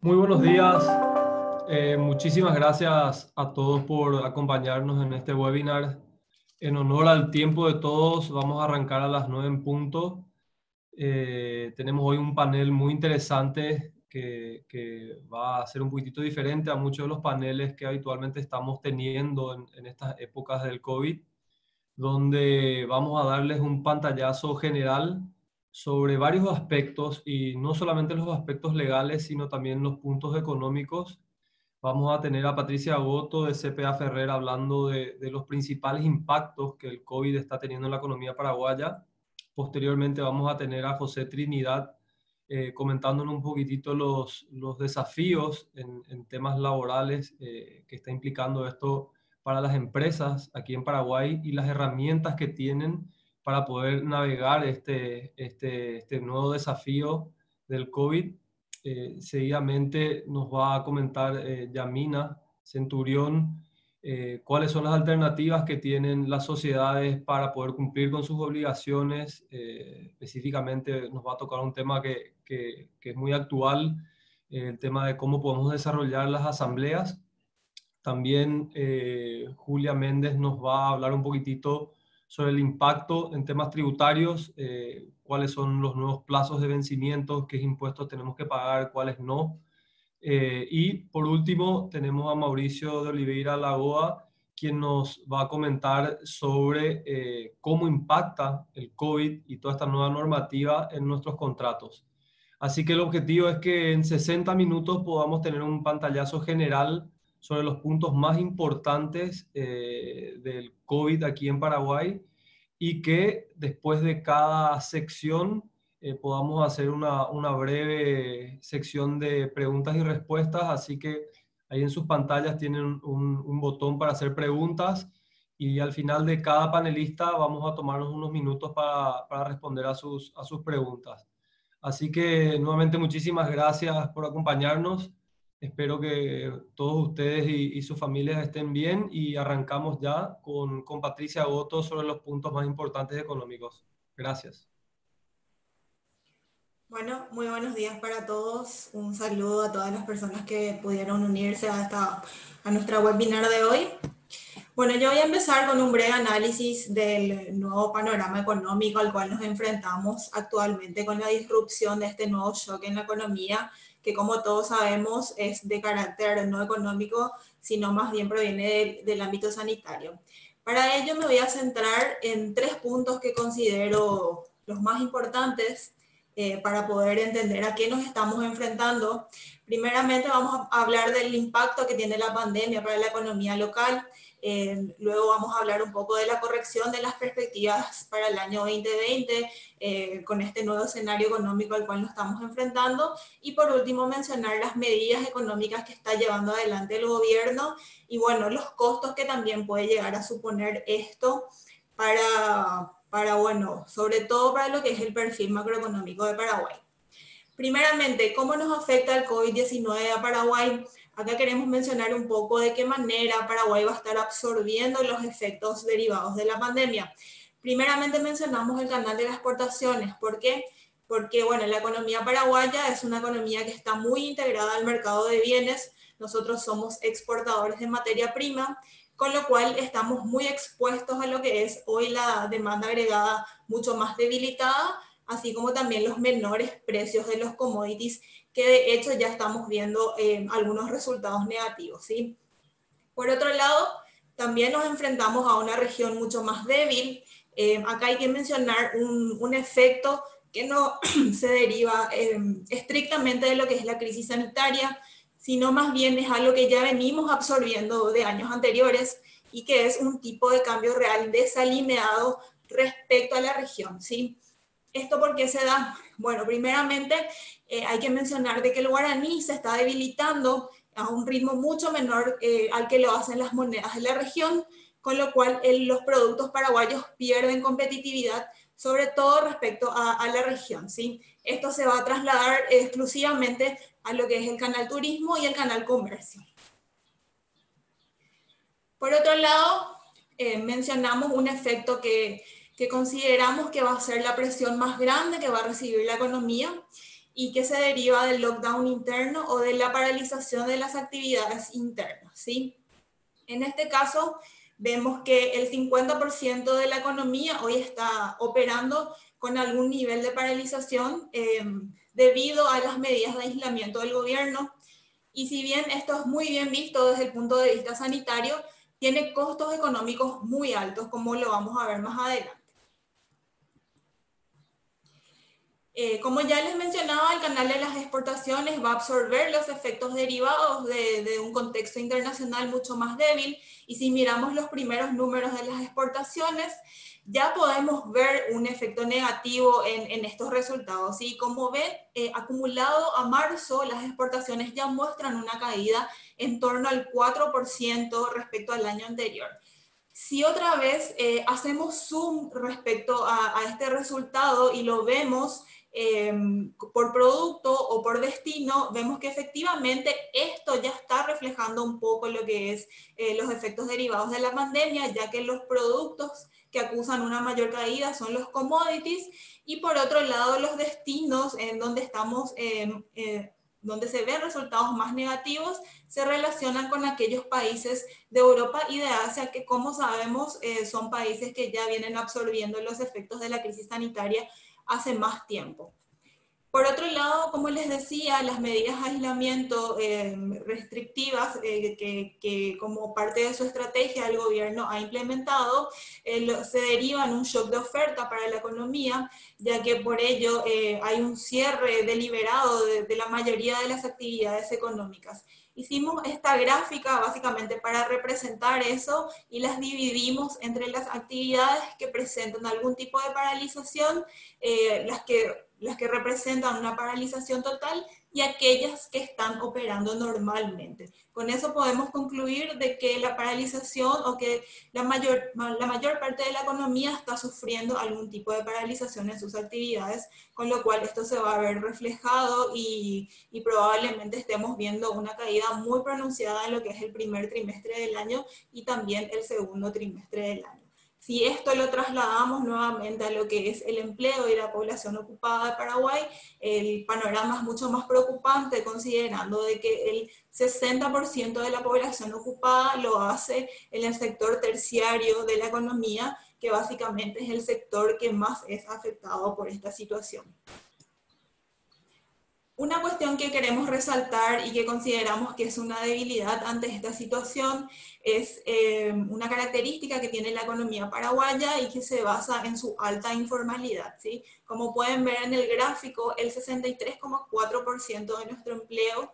Muy buenos días. Muchísimas gracias a todos por acompañarnos en este webinar. En honor al tiempo de todos, vamos a arrancar a las 9 en punto. Tenemos hoy un panel muy interesante que va a ser un poquitito diferente a muchos de los paneles que habitualmente estamos teniendo en estas épocas del COVID, donde vamos a darles un pantallazo general sobre varios aspectos y no solamente los aspectos legales, sino también los puntos económicos. Vamos a tener a Patricia Goto de CPA Ferrer hablando de los principales impactos que el COVID está teniendo en la economía paraguaya. Posteriormente vamos a tener a José Trinidad comentándonos un poquitito los desafíos en temas laborales que está implicando esto para las empresas aquí en Paraguay y las herramientas que tienen para poder navegar este nuevo desafío del COVID. Seguidamente nos va a comentar Yamina Centurión cuáles son las alternativas que tienen las sociedades para poder cumplir con sus obligaciones. Específicamente nos va a tocar un tema que es muy actual, el tema de cómo podemos desarrollar las asambleas. También Julia Méndez nos va a hablar un poquitito sobre el impacto en temas tributarios, cuáles son los nuevos plazos de vencimiento, qué impuestos tenemos que pagar, cuáles no. Y por último tenemos a Mauricio de Oliveira Lagoa, quien nos va a comentar sobre cómo impacta el COVID y toda esta nueva normativa en nuestros contratos. Así que el objetivo es que en 60 minutos podamos tener un pantallazo general sobre los puntos más importantes del COVID aquí en Paraguay y que después de cada sección podamos hacer una breve sección de preguntas y respuestas. Así que ahí en sus pantallas tienen un botón para hacer preguntas y al final de cada panelista vamos a tomarnos unos minutos para responder a sus preguntas. Así que nuevamente muchísimas gracias por acompañarnos. Espero que todos ustedes y sus familias estén bien y arrancamos ya con Patricia Goto sobre los puntos más importantes económicos. Gracias. Bueno, muy buenos días para todos. Un saludo a todas las personas que pudieron unirse a nuestra webinar de hoy. Bueno, yo voy a empezar con un breve análisis del nuevo panorama económico al cual nos enfrentamos actualmente con la disrupción de este nuevo shock en la economía, que como todos sabemos es de carácter no económico, sino más bien proviene del ámbito sanitario. Para ello me voy a centrar en tres puntos que considero los más importantes para poder entender a qué nos estamos enfrentando. Primeramente vamos a hablar del impacto que tiene la pandemia para la economía local. Luego vamos a hablar un poco de la corrección de las perspectivas para el año 2020 con este nuevo escenario económico al cual nos estamos enfrentando. Y por último mencionar las medidas económicas que está llevando adelante el gobierno y bueno, los costos que también puede llegar a suponer esto bueno, sobre todo para lo que es el perfil macroeconómico de Paraguay. Primeramente, ¿cómo nos afecta el COVID-19 a Paraguay? Acá queremos mencionar un poco de qué manera Paraguay va a estar absorbiendo los efectos derivados de la pandemia. Primeramente mencionamos el canal de las exportaciones. ¿Por qué? Porque bueno, la economía paraguaya es una economía que está muy integrada al mercado de bienes. Nosotros somos exportadores de materia prima, con lo cual estamos muy expuestos a lo que es hoy la demanda agregada mucho más debilitada, así como también los menores precios de los commodities, que de hecho ya estamos viendo algunos resultados negativos, ¿sí? Por otro lado, también nos enfrentamos a una región mucho más débil. Acá hay que mencionar un efecto que no se deriva estrictamente de lo que es la crisis sanitaria, sino más bien es algo que ya venimos absorbiendo de años anteriores y que es un tipo de cambio real desalineado respecto a la región, ¿sí? ¿Esto por qué se da? Bueno, primeramente hay que mencionar de que el guaraní se está debilitando a un ritmo mucho menor al que lo hacen las monedas de la región, con lo cual los productos paraguayos pierden competitividad, sobre todo respecto a la región, ¿sí? Esto se va a trasladar exclusivamente a lo que es el canal turismo y el canal comercio. Por otro lado, mencionamos un efecto que consideramos que va a ser la presión más grande que va a recibir la economía, y que se deriva del lockdown interno o de la paralización de las actividades internas, ¿sí? En este caso, vemos que el 50% de la economía hoy está operando con algún nivel de paralización debido a las medidas de aislamiento del gobierno. Y si bien esto es muy bien visto desde el punto de vista sanitario, tiene costos económicos muy altos, como lo vamos a ver más adelante. Como ya les mencionaba, el canal de las exportaciones va a absorber los efectos derivados de un contexto internacional mucho más débil, y si miramos los primeros números de las exportaciones, ya podemos ver un efecto negativo en estos resultados. Y como ven, acumulado a marzo, las exportaciones ya muestran una caída en torno al 4% respecto al año anterior. Si otra vez hacemos zoom respecto a este resultado y lo vemos por producto o por destino, vemos que efectivamente esto ya está reflejando un poco lo que es los efectos derivados de la pandemia, ya que los productos que acusan una mayor caída son los commodities, y por otro lado los destinos en donde estamos donde se ven resultados más negativos, se relacionan con aquellos países de Europa y de Asia que, como sabemos, son países que ya vienen absorbiendo los efectos de la crisis sanitaria hace más tiempo. Por otro lado, como les decía, las medidas de aislamiento restrictivas que como parte de su estrategia el gobierno ha implementado, se derivan un shock de oferta para la economía, ya que por ello hay un cierre deliberado de la mayoría de las actividades económicas. Hicimos esta gráfica básicamente para representar eso y las dividimos entre las actividades que presentan algún tipo de paralización, las que representan una paralización total, y aquellas que están operando normalmente. Con eso podemos concluir de que la paralización o que la mayor parte de la economía está sufriendo algún tipo de paralización en sus actividades, con lo cual esto se va a ver reflejado y probablemente estemos viendo una caída muy pronunciada en lo que es el primer trimestre del año y también el segundo trimestre del año. Si esto lo trasladamos nuevamente a lo que es el empleo y la población ocupada de Paraguay, el panorama es mucho más preocupante, considerando de que el 60% de la población ocupada lo hace en el sector terciario de la economía, que básicamente es el sector que más es afectado por esta situación. Una cuestión que queremos resaltar y que consideramos que es una debilidad ante esta situación es una característica que tiene la economía paraguaya y que se basa en su alta informalidad, ¿sí? Como pueden ver en el gráfico, el 63,4% de nuestro empleo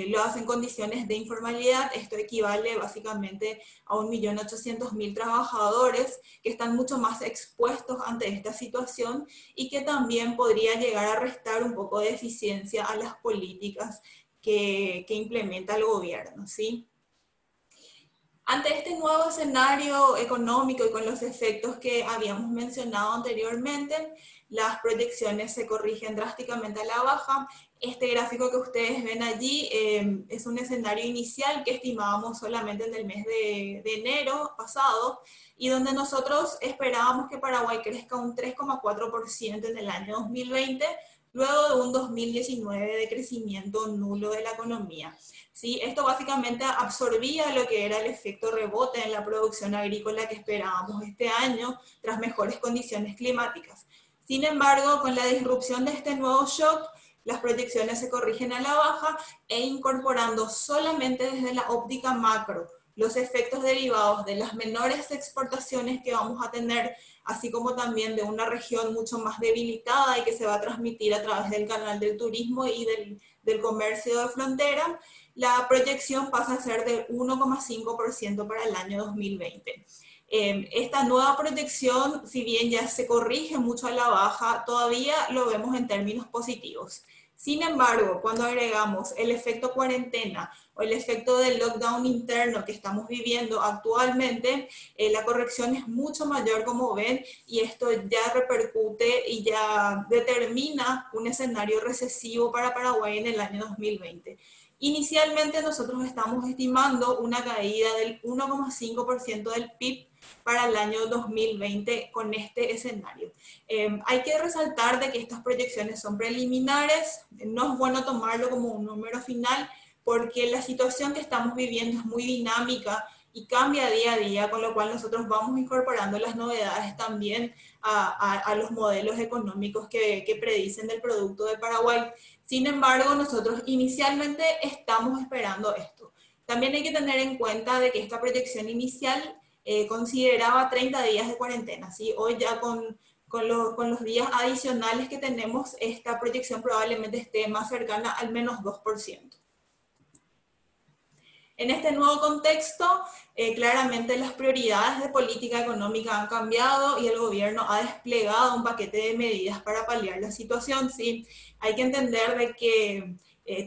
lo hace en condiciones de informalidad. Esto equivale básicamente a 1.800.000 trabajadores que están mucho más expuestos ante esta situación y que también podría llegar a restar un poco de eficiencia a las políticas que implementa el gobierno, ¿sí? Ante este nuevo escenario económico y con los efectos que habíamos mencionado anteriormente, las proyecciones se corrigen drásticamente a la baja. Este gráfico que ustedes ven allí es un escenario inicial que estimábamos solamente en el mes de enero pasado, y donde nosotros esperábamos que Paraguay crezca un 3,4% en el año 2020, luego de un 2019 de crecimiento nulo de la economía. ¿Sí? Esto básicamente absorbía lo que era el efecto rebote en la producción agrícola que esperábamos este año tras mejores condiciones climáticas. Sin embargo, con la disrupción de este nuevo shock, las proyecciones se corrigen a la baja e incorporando solamente desde la óptica macro los efectos derivados de las menores exportaciones que vamos a tener, así como también de una región mucho más debilitada y que se va a transmitir a través del canal del turismo y del comercio de frontera, la proyección pasa a ser de 1,5% para el año 2020. Esta nueva proyección, si bien ya se corrige mucho a la baja, todavía lo vemos en términos positivos. Sin embargo, cuando agregamos el efecto cuarentena o el efecto del lockdown interno que estamos viviendo actualmente, la corrección es mucho mayor, como ven, y esto ya repercute y ya determina un escenario recesivo para Paraguay en el año 2020. Inicialmente nosotros estamos estimando una caída del 1,5% del PIB para el año 2020 con este escenario. Hay que resaltar de que estas proyecciones son preliminares, no es bueno tomarlo como un número final, porque la situación que estamos viviendo es muy dinámica y cambia día a día, con lo cual nosotros vamos incorporando las novedades también a los modelos económicos que predicen del producto de Paraguay. Sin embargo, nosotros inicialmente estamos esperando esto. También hay que tener en cuenta de que esta proyección inicial consideraba 30 días de cuarentena, ¿sí? Hoy ya con los días adicionales que tenemos, esta proyección probablemente esté más cercana al menos 2%. En este nuevo contexto, claramente las prioridades de política económica han cambiado y el gobierno ha desplegado un paquete de medidas para paliar la situación, ¿sí? Hay que entender de que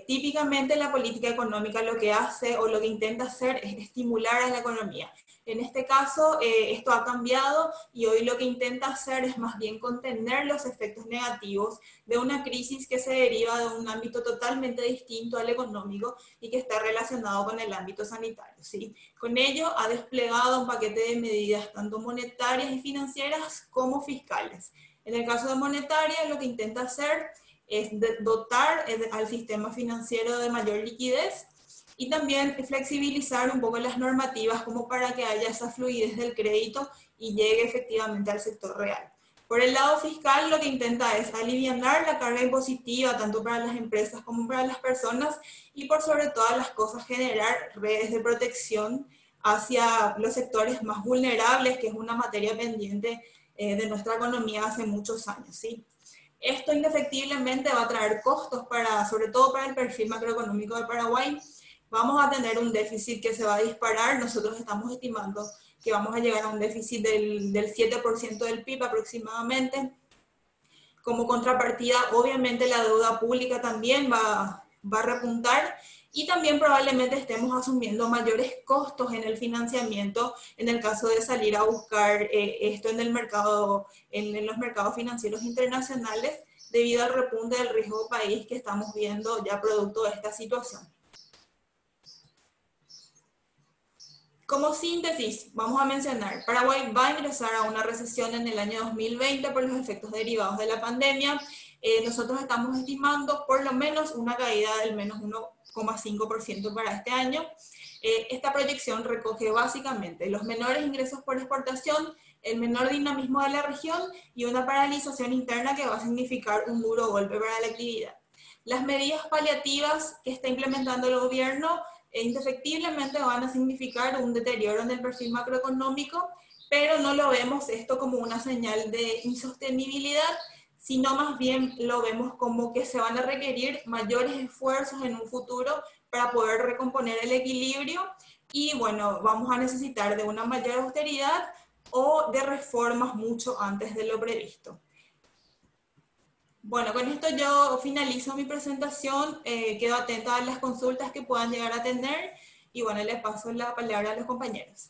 típicamente la política económica lo que hace o lo que intenta hacer es estimular a la economía. En este caso, esto ha cambiado y hoy lo que intenta hacer es más bien contener los efectos negativos de una crisis que se deriva de un ámbito totalmente distinto al económico y que está relacionado con el ámbito sanitario, ¿sí? Con ello ha desplegado un paquete de medidas tanto monetarias y financieras como fiscales. En el caso de monetaria, lo que intenta hacer es dotar al sistema financiero de mayor liquidez y también flexibilizar un poco las normativas como para que haya esa fluidez del crédito y llegue efectivamente al sector real. Por el lado fiscal, lo que intenta es aliviar la carga impositiva tanto para las empresas como para las personas y por sobre todas las cosas generar redes de protección hacia los sectores más vulnerables, que es una materia pendiente de nuestra economía hace muchos años, ¿sí? Esto indefectiblemente va a traer costos sobre todo para el perfil macroeconómico de Paraguay. Vamos a tener un déficit que se va a disparar. Nosotros estamos estimando que vamos a llegar a un déficit del 7% del PIB aproximadamente. Como contrapartida, obviamente la deuda pública también va a repuntar y también probablemente estemos asumiendo mayores costos en el financiamiento en el caso de salir a buscar esto en los mercados financieros internacionales debido al repunte del riesgo país que estamos viendo ya producto de esta situación. Como síntesis, vamos a mencionar, Paraguay va a ingresar a una recesión en el año 2020 por los efectos derivados de la pandemia. Nosotros estamos estimando por lo menos una caída del menos 1,5% para este año. Esta proyección recoge básicamente los menores ingresos por exportación, el menor dinamismo de la región y una paralización interna que va a significar un duro golpe para la actividad. Las medidas paliativas que está implementando el gobierno indefectiblemente van a significar un deterioro en el perfil macroeconómico, pero no lo vemos esto como una señal de insostenibilidad, sino más bien lo vemos como que se van a requerir mayores esfuerzos en un futuro para poder recomponer el equilibrio y bueno, vamos a necesitar de una mayor austeridad o de reformas mucho antes de lo previsto. Bueno, con esto yo finalizo mi presentación, quedo atenta a las consultas que puedan llegar a tener y bueno, les paso la palabra a los compañeros.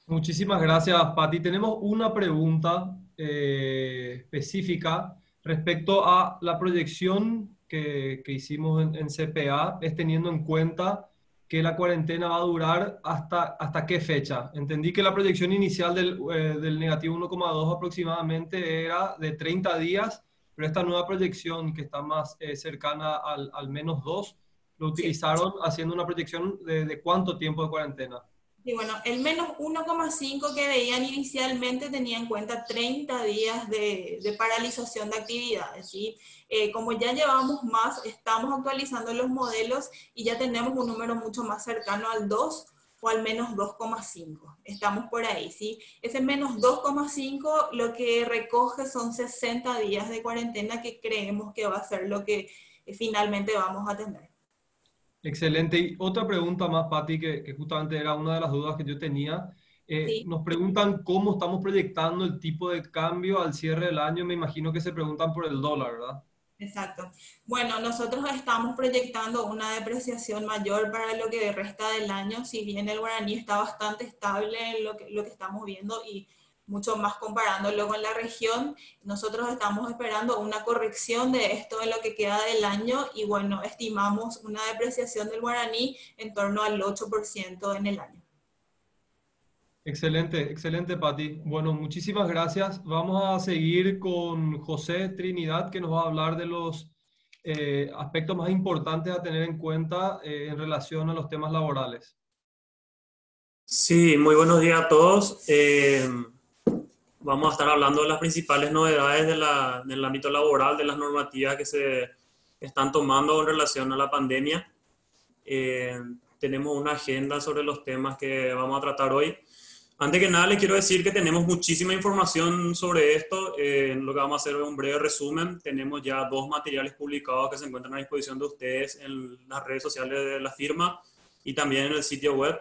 Muchísimas gracias, Pati. Tenemos una pregunta específica respecto a la proyección que hicimos en CPA, es teniendo en cuenta que la cuarentena va a durar hasta qué fecha. Entendí que la proyección inicial del negativo 1,2 aproximadamente era de 30 días, pero esta nueva proyección que está más cercana al menos 2, lo utilizaron haciendo una proyección de cuánto tiempo de cuarentena. Y bueno, el menos 1,5 que veían inicialmente tenía en cuenta 30 días de paralización de actividades, ¿sí? Como ya llevamos más, estamos actualizando los modelos y ya tenemos un número mucho más cercano al 2 o al menos 2,5. Estamos por ahí, ¿sí? Ese menos 2,5 lo que recoge son 60 días de cuarentena que creemos que va a ser lo que finalmente vamos a tener. Excelente. Y otra pregunta más, Pati, que justamente era una de las dudas que yo tenía. Sí. Nos preguntan cómo estamos proyectando el tipo de cambio al cierre del año. Me imagino que se preguntan por el dólar, ¿verdad? Exacto. Bueno, nosotros estamos proyectando una depreciación mayor para lo que resta del año, si bien el guaraní está bastante estable en lo que estamos viendo y mucho más comparándolo con la región, nosotros estamos esperando una corrección de esto en lo que queda del año y bueno, estimamos una depreciación del guaraní en torno al 8% en el año. Excelente, excelente, Pati. Bueno, muchísimas gracias. Vamos a seguir con José Trinidad, que nos va a hablar de los aspectos más importantes a tener en cuenta en relación a los temas laborales. Sí, muy buenos días a todos. Vamos a estar hablando de las principales novedades del ámbito laboral, de las normativas que se están tomando en relación a la pandemia. Tenemos una agenda sobre los temas que vamos a tratar hoy. Antes que nada, les quiero decir que tenemos muchísima información sobre esto. Lo que vamos a hacer es un breve resumen. Tenemos ya 2 materiales publicados que se encuentran a disposición de ustedes en las redes sociales de la firma y también en el sitio web,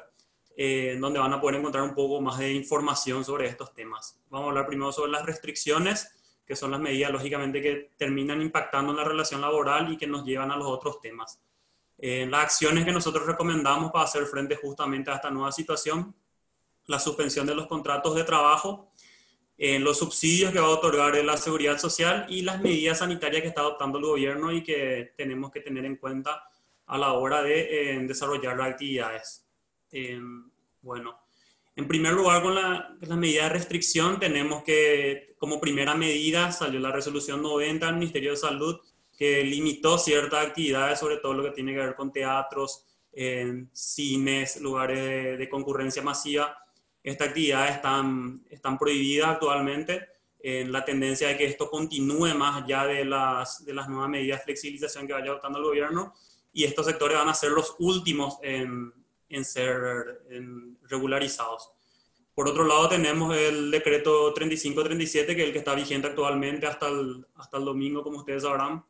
donde van a poder encontrar un poco más de información sobre estos temas. Vamos a hablar primero sobre las restricciones, que son las medidas, lógicamente, que terminan impactando en la relación laboral y que nos llevan a los otros temas. Las acciones que nosotros recomendamos para hacer frente justamente a esta nueva situación: la suspensión de los contratos de trabajo, los subsidios que va a otorgar la Seguridad Social y las medidas sanitarias que está adoptando el gobierno y que tenemos que tener en cuenta a la hora de desarrollar las actividades. Bueno, en primer lugar, con las medidas de restricción, tenemos que, como primera medida, salió la resolución 90 del Ministerio de Salud, que limitó ciertas actividades, sobre todo lo que tiene que ver con teatros, cines, lugares de concurrencia masiva. Estas actividades están prohibidas actualmente. La tendencia de que esto continúe más allá de las nuevas medidas de flexibilización que vaya adoptando el gobierno, y estos sectores van a ser los últimos en ser regularizados. Por otro lado, tenemos el decreto 3537, que es el que está vigente actualmente hasta el domingo, como ustedes sabrán.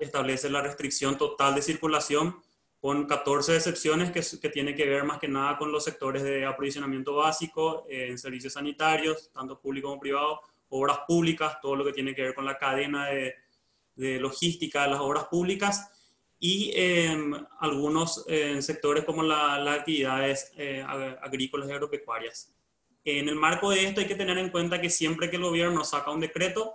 Establece la restricción total de circulación con 14 excepciones que tiene que ver más que nada con los sectores de aprovisionamiento básico, en servicios sanitarios, tanto público como privado, obras públicas, todo lo que tiene que ver con la cadena de logística de las obras públicas, y algunos sectores como las actividades agrícolas y agropecuarias. En el marco de esto hay que tener en cuenta que siempre que el gobierno saca un decreto,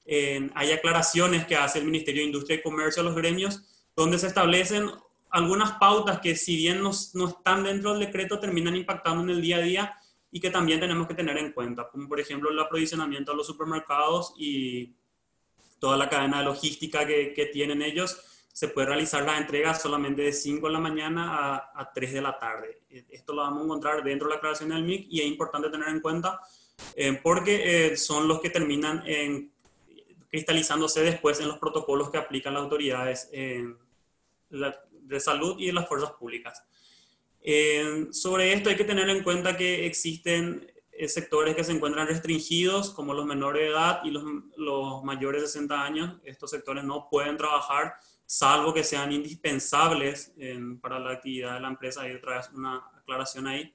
hay aclaraciones que hace el Ministerio de Industria y Comercio a los gremios, donde se establecen algunas pautas que, si bien no están dentro del decreto, terminan impactando en el día a día y que también tenemos que tener en cuenta, como por ejemplo el aprovisionamiento de los supermercados y toda la cadena de logística que tienen ellos. Se puede realizar las entregas solamente de 5 de la mañana a 3 de la tarde. Esto lo vamos a encontrar dentro de la aclaración del MIC y es importante tener en cuenta porque son los que terminan cristalizándose después en los protocolos que aplican las autoridades de salud y de las fuerzas públicas. Sobre esto hay que tener en cuenta que existen sectores que se encuentran restringidos, como los menores de edad y los mayores de 60 años. Estos sectores no pueden trabajar, salvo que sean indispensables para la actividad de la empresa. Hay otra vez una aclaración ahí.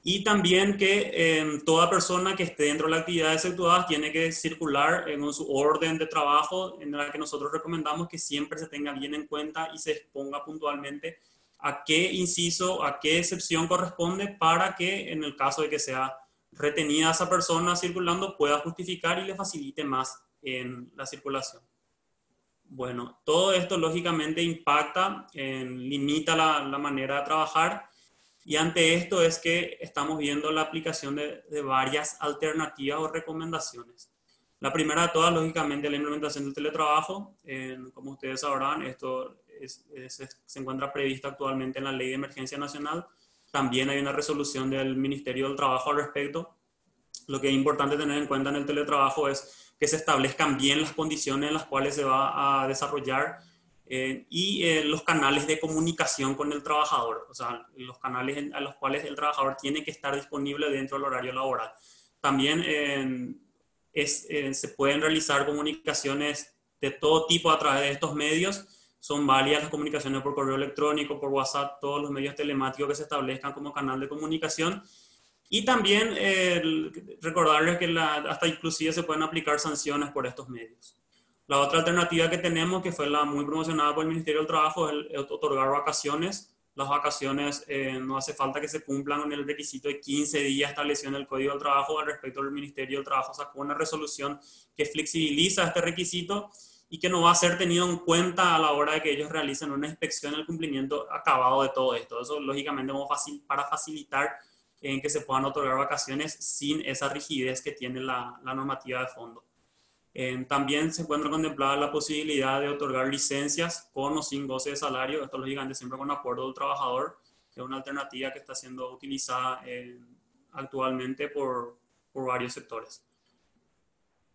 Y también que toda persona que esté dentro de las actividades efectuadas tiene que circular con su orden de trabajo, en la que nosotros recomendamos que siempre se tenga bien en cuenta y se exponga puntualmente a qué inciso, a qué excepción corresponde, para que en el caso de que sea retenida esa persona circulando pueda justificar y le facilite más en la circulación. Bueno, todo esto lógicamente impacta, limita la manera de trabajar, y ante esto es que estamos viendo la aplicación de varias alternativas o recomendaciones. La primera de todas, lógicamente, la implementación del teletrabajo. Como ustedes sabrán, esto se encuentra previsto actualmente en la Ley de Emergencia Nacional. También hay una resolución del Ministerio del Trabajo al respecto. Lo que es importante tener en cuenta en el teletrabajo es que se establezcan bien las condiciones en las cuales se va a desarrollar y los canales de comunicación con el trabajador, o sea, los canales a los cuales el trabajador tiene que estar disponible dentro del horario laboral. También se pueden realizar comunicaciones de todo tipo a través de estos medios. Son válidas las comunicaciones por correo electrónico, por WhatsApp, todos los medios telemáticos que se establezcan como canal de comunicación. Y también recordarles que hasta inclusive se pueden aplicar sanciones por estos medios. La otra alternativa que tenemos, que fue la muy promocionada por el Ministerio del Trabajo, es el otorgar vacaciones. Las vacaciones no hace falta que se cumplan con el requisito de 15 días establecido en el Código del Trabajo. Al respecto, el Ministerio del Trabajo sacó una resolución que flexibiliza este requisito y que no va a ser tenido en cuenta a la hora de que ellos realicen una inspección del cumplimiento acabado de todo esto. Eso, lógicamente, para facilitar en que se puedan otorgar vacaciones sin esa rigidez que tiene la normativa de fondo. También se encuentra contemplada la posibilidad de otorgar licencias con o sin goce de salario, esto lógicamente siempre con acuerdo del trabajador, que es una alternativa que está siendo utilizada actualmente por varios sectores.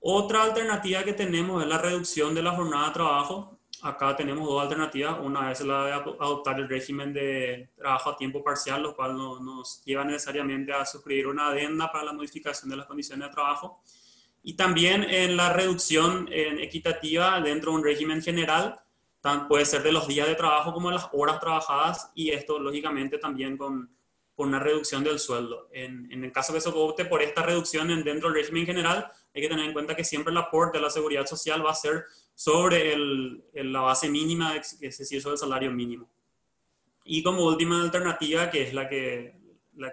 Otra alternativa que tenemos es la reducción de la jornada de trabajo. Acá tenemos dos alternativas. Una es la de adoptar el régimen de trabajo a tiempo parcial, lo cual no nos lleva necesariamente a suscribir una adenda para la modificación de las condiciones de trabajo. Y también en la reducción equitativa dentro de un régimen general, puede ser de los días de trabajo como de las horas trabajadas, y esto lógicamente también con una reducción del sueldo. En el caso que se opte por esta reducción dentro del régimen general, hay que tener en cuenta que siempre el aporte a la seguridad social va a ser sobre la base mínima, es decir, sobre el salario mínimo. Y como última alternativa, que es la que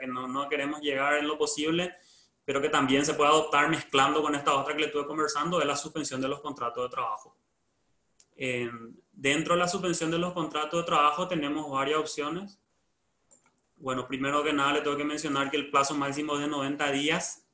no queremos llegar en lo posible, pero que también se puede adoptar mezclando con esta otra que le estuve conversando, es la suspensión de los contratos de trabajo. Dentro de la suspensión de los contratos de trabajo tenemos varias opciones. Bueno, primero que nada le tengo que mencionar que el plazo máximo es de 90 días.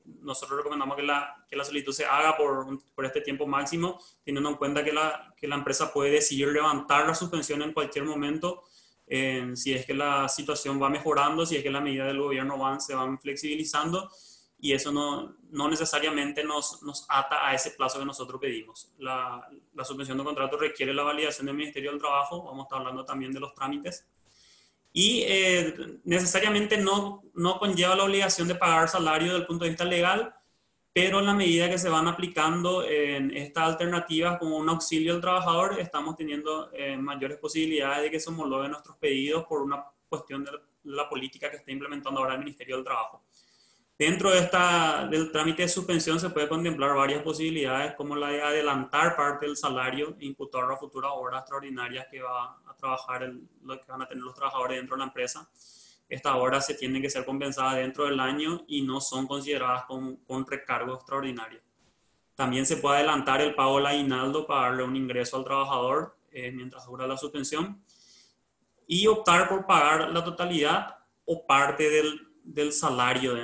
Nosotros recomendamos que la solicitud se haga por este tiempo máximo, teniendo en cuenta que la empresa puede decidir levantar la suspensión en cualquier momento, si es que la situación va mejorando, si es que las medidas del gobierno se van flexibilizando, y eso no necesariamente nos ata a ese plazo que nosotros pedimos. La suspensión de contrato requiere la validación del Ministerio del Trabajo, vamos a estar hablando también de los trámites, y necesariamente no conlleva la obligación de pagar salario desde el punto de vista legal, pero en la medida que se van aplicando en estas alternativas como un auxilio al trabajador, estamos teniendo mayores posibilidades de que se homologuen nuestros pedidos por una cuestión de la política que está implementando ahora el Ministerio del Trabajo. Dentro del trámite de suspensión se puede contemplar varias posibilidades, como la de adelantar parte del salario e imputar a futuras horas extraordinarias que va a trabajar lo que van a tener los trabajadores dentro de la empresa. Estas horas se tienen que ser compensadas dentro del año y no son consideradas con recargo extraordinario. También se puede adelantar el pago del aguinaldo para darle un ingreso al trabajador mientras dura la suspensión, y optar por pagar la totalidad o parte del salario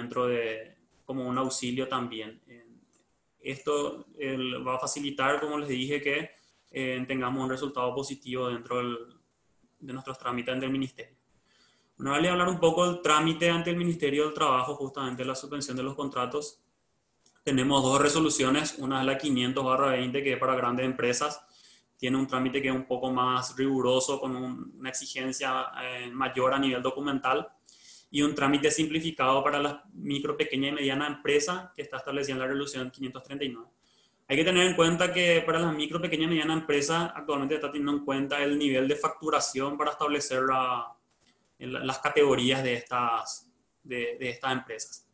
como un auxilio también. Esto va a facilitar, como les dije, que tengamos un resultado positivo dentro de nuestros trámites ante el Ministerio. Bueno, ahora voy a hablar un poco del trámite ante el Ministerio del Trabajo, justamente la suspensión de los contratos. Tenemos dos resoluciones, una es la 500/20, que es para grandes empresas, tiene un trámite que es un poco más riguroso, con una exigencia mayor a nivel documental, y un trámite simplificado para las micro, pequeña y mediana empresas, que está establecida en la resolución 539. Hay que tener en cuenta que para las micro, pequeña y mediana empresas actualmente está teniendo en cuenta el nivel de facturación para establecer las categorías de estas empresas.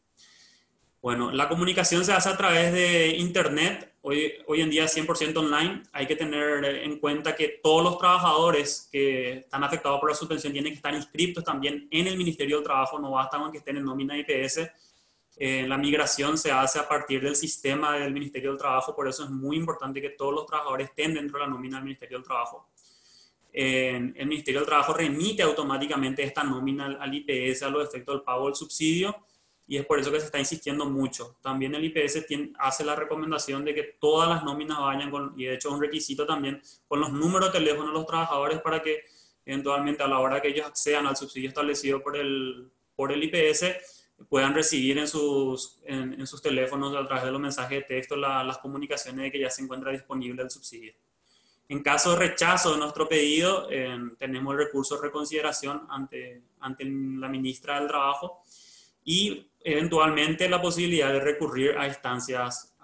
Bueno, la comunicación se hace a través de Internet, hoy en día 100% online. Hay que tener en cuenta que todos los trabajadores que están afectados por la suspensión tienen que estar inscritos también en el Ministerio del Trabajo, no basta con que estén en nómina IPS. La migración se hace a partir del sistema del Ministerio del Trabajo, por eso es muy importante que todos los trabajadores estén dentro de la nómina del Ministerio del Trabajo. El Ministerio del Trabajo remite automáticamente esta nómina al IPS a los efectos del pago del subsidio, y es por eso que se está insistiendo mucho. También el IPS hace la recomendación de que todas las nóminas vayan y de hecho es un requisito también, con los números de teléfono de los trabajadores, para que eventualmente a la hora que ellos accedan al subsidio establecido por el IPS puedan recibir en sus teléfonos, a través de los mensajes de texto, las comunicaciones de que ya se encuentra disponible el subsidio. En caso de rechazo de nuestro pedido, tenemos el recurso de reconsideración ante la ministra del Trabajo, y eventualmente la posibilidad de recurrir a instancias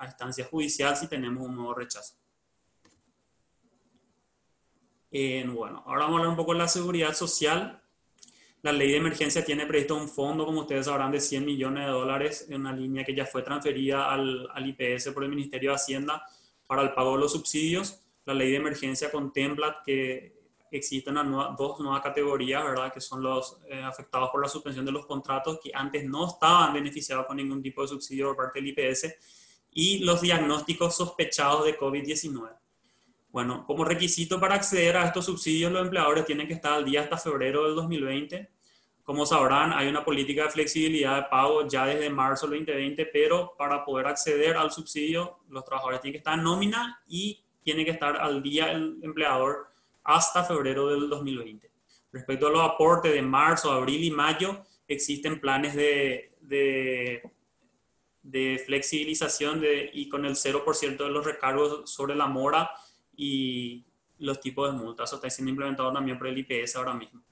judiciales si tenemos un nuevo rechazo. Bueno, ahora vamos a hablar un poco de la seguridad social. La ley de emergencia tiene previsto un fondo, como ustedes sabrán, de $100 millones, en una línea que ya fue transferida al IPS por el Ministerio de Hacienda para el pago de los subsidios. La ley de emergencia contempla que existen dos nuevas categorías, ¿verdad?, que son los afectados por la suspensión de los contratos, que antes no estaban beneficiados con ningún tipo de subsidio por parte del IPS, y los diagnósticos sospechados de COVID-19. Bueno, como requisito para acceder a estos subsidios, los empleadores tienen que estar al día hasta febrero del 2020. Como sabrán, hay una política de flexibilidad de pago ya desde marzo del 2020, pero para poder acceder al subsidio, los trabajadores tienen que estar en nómina y tiene que estar al día el empleador hasta febrero del 2020. Respecto a los aportes de marzo, abril y mayo, existen planes de flexibilización y con el 0% de los recargos sobre la mora y los tipos de multas. Eso está siendo implementado también por el IPS ahora mismo.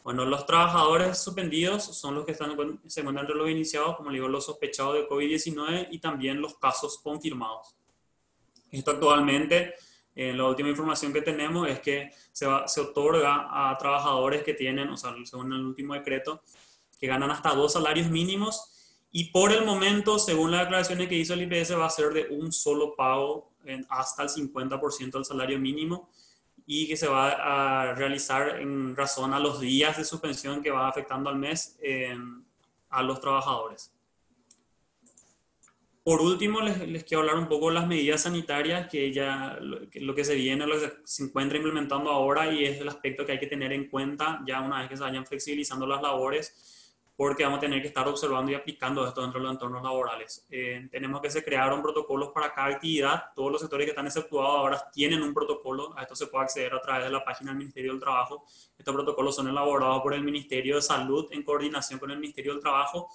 Bueno, los trabajadores suspendidos son los que se encuentran entre los iniciados, como digo, los sospechados de COVID-19 y también los casos confirmados. Esto actualmente, la última información que tenemos es que se otorga a trabajadores que tienen, o sea, según el último decreto, que ganan hasta 2 salarios mínimos y por el momento, según las declaraciones que hizo el IPS, va a ser de un solo pago hasta el 50% del salario mínimo y que se va a realizar en razón a los días de suspensión que va afectando al mes a los trabajadores. Por último, les quiero hablar un poco de las medidas sanitarias que lo que se viene, lo que se encuentra implementando ahora y es el aspecto que hay que tener en cuenta ya una vez que se vayan flexibilizando las labores, porque vamos a tener que estar observando y aplicando esto dentro de los entornos laborales. Tenemos que se crearon protocolos para cada actividad. Todos los sectores que están exceptuados ahora tienen un protocolo. A esto se puede acceder a través de la página del Ministerio del Trabajo. Estos protocolos son elaborados por el Ministerio de Salud en coordinación con el Ministerio del Trabajo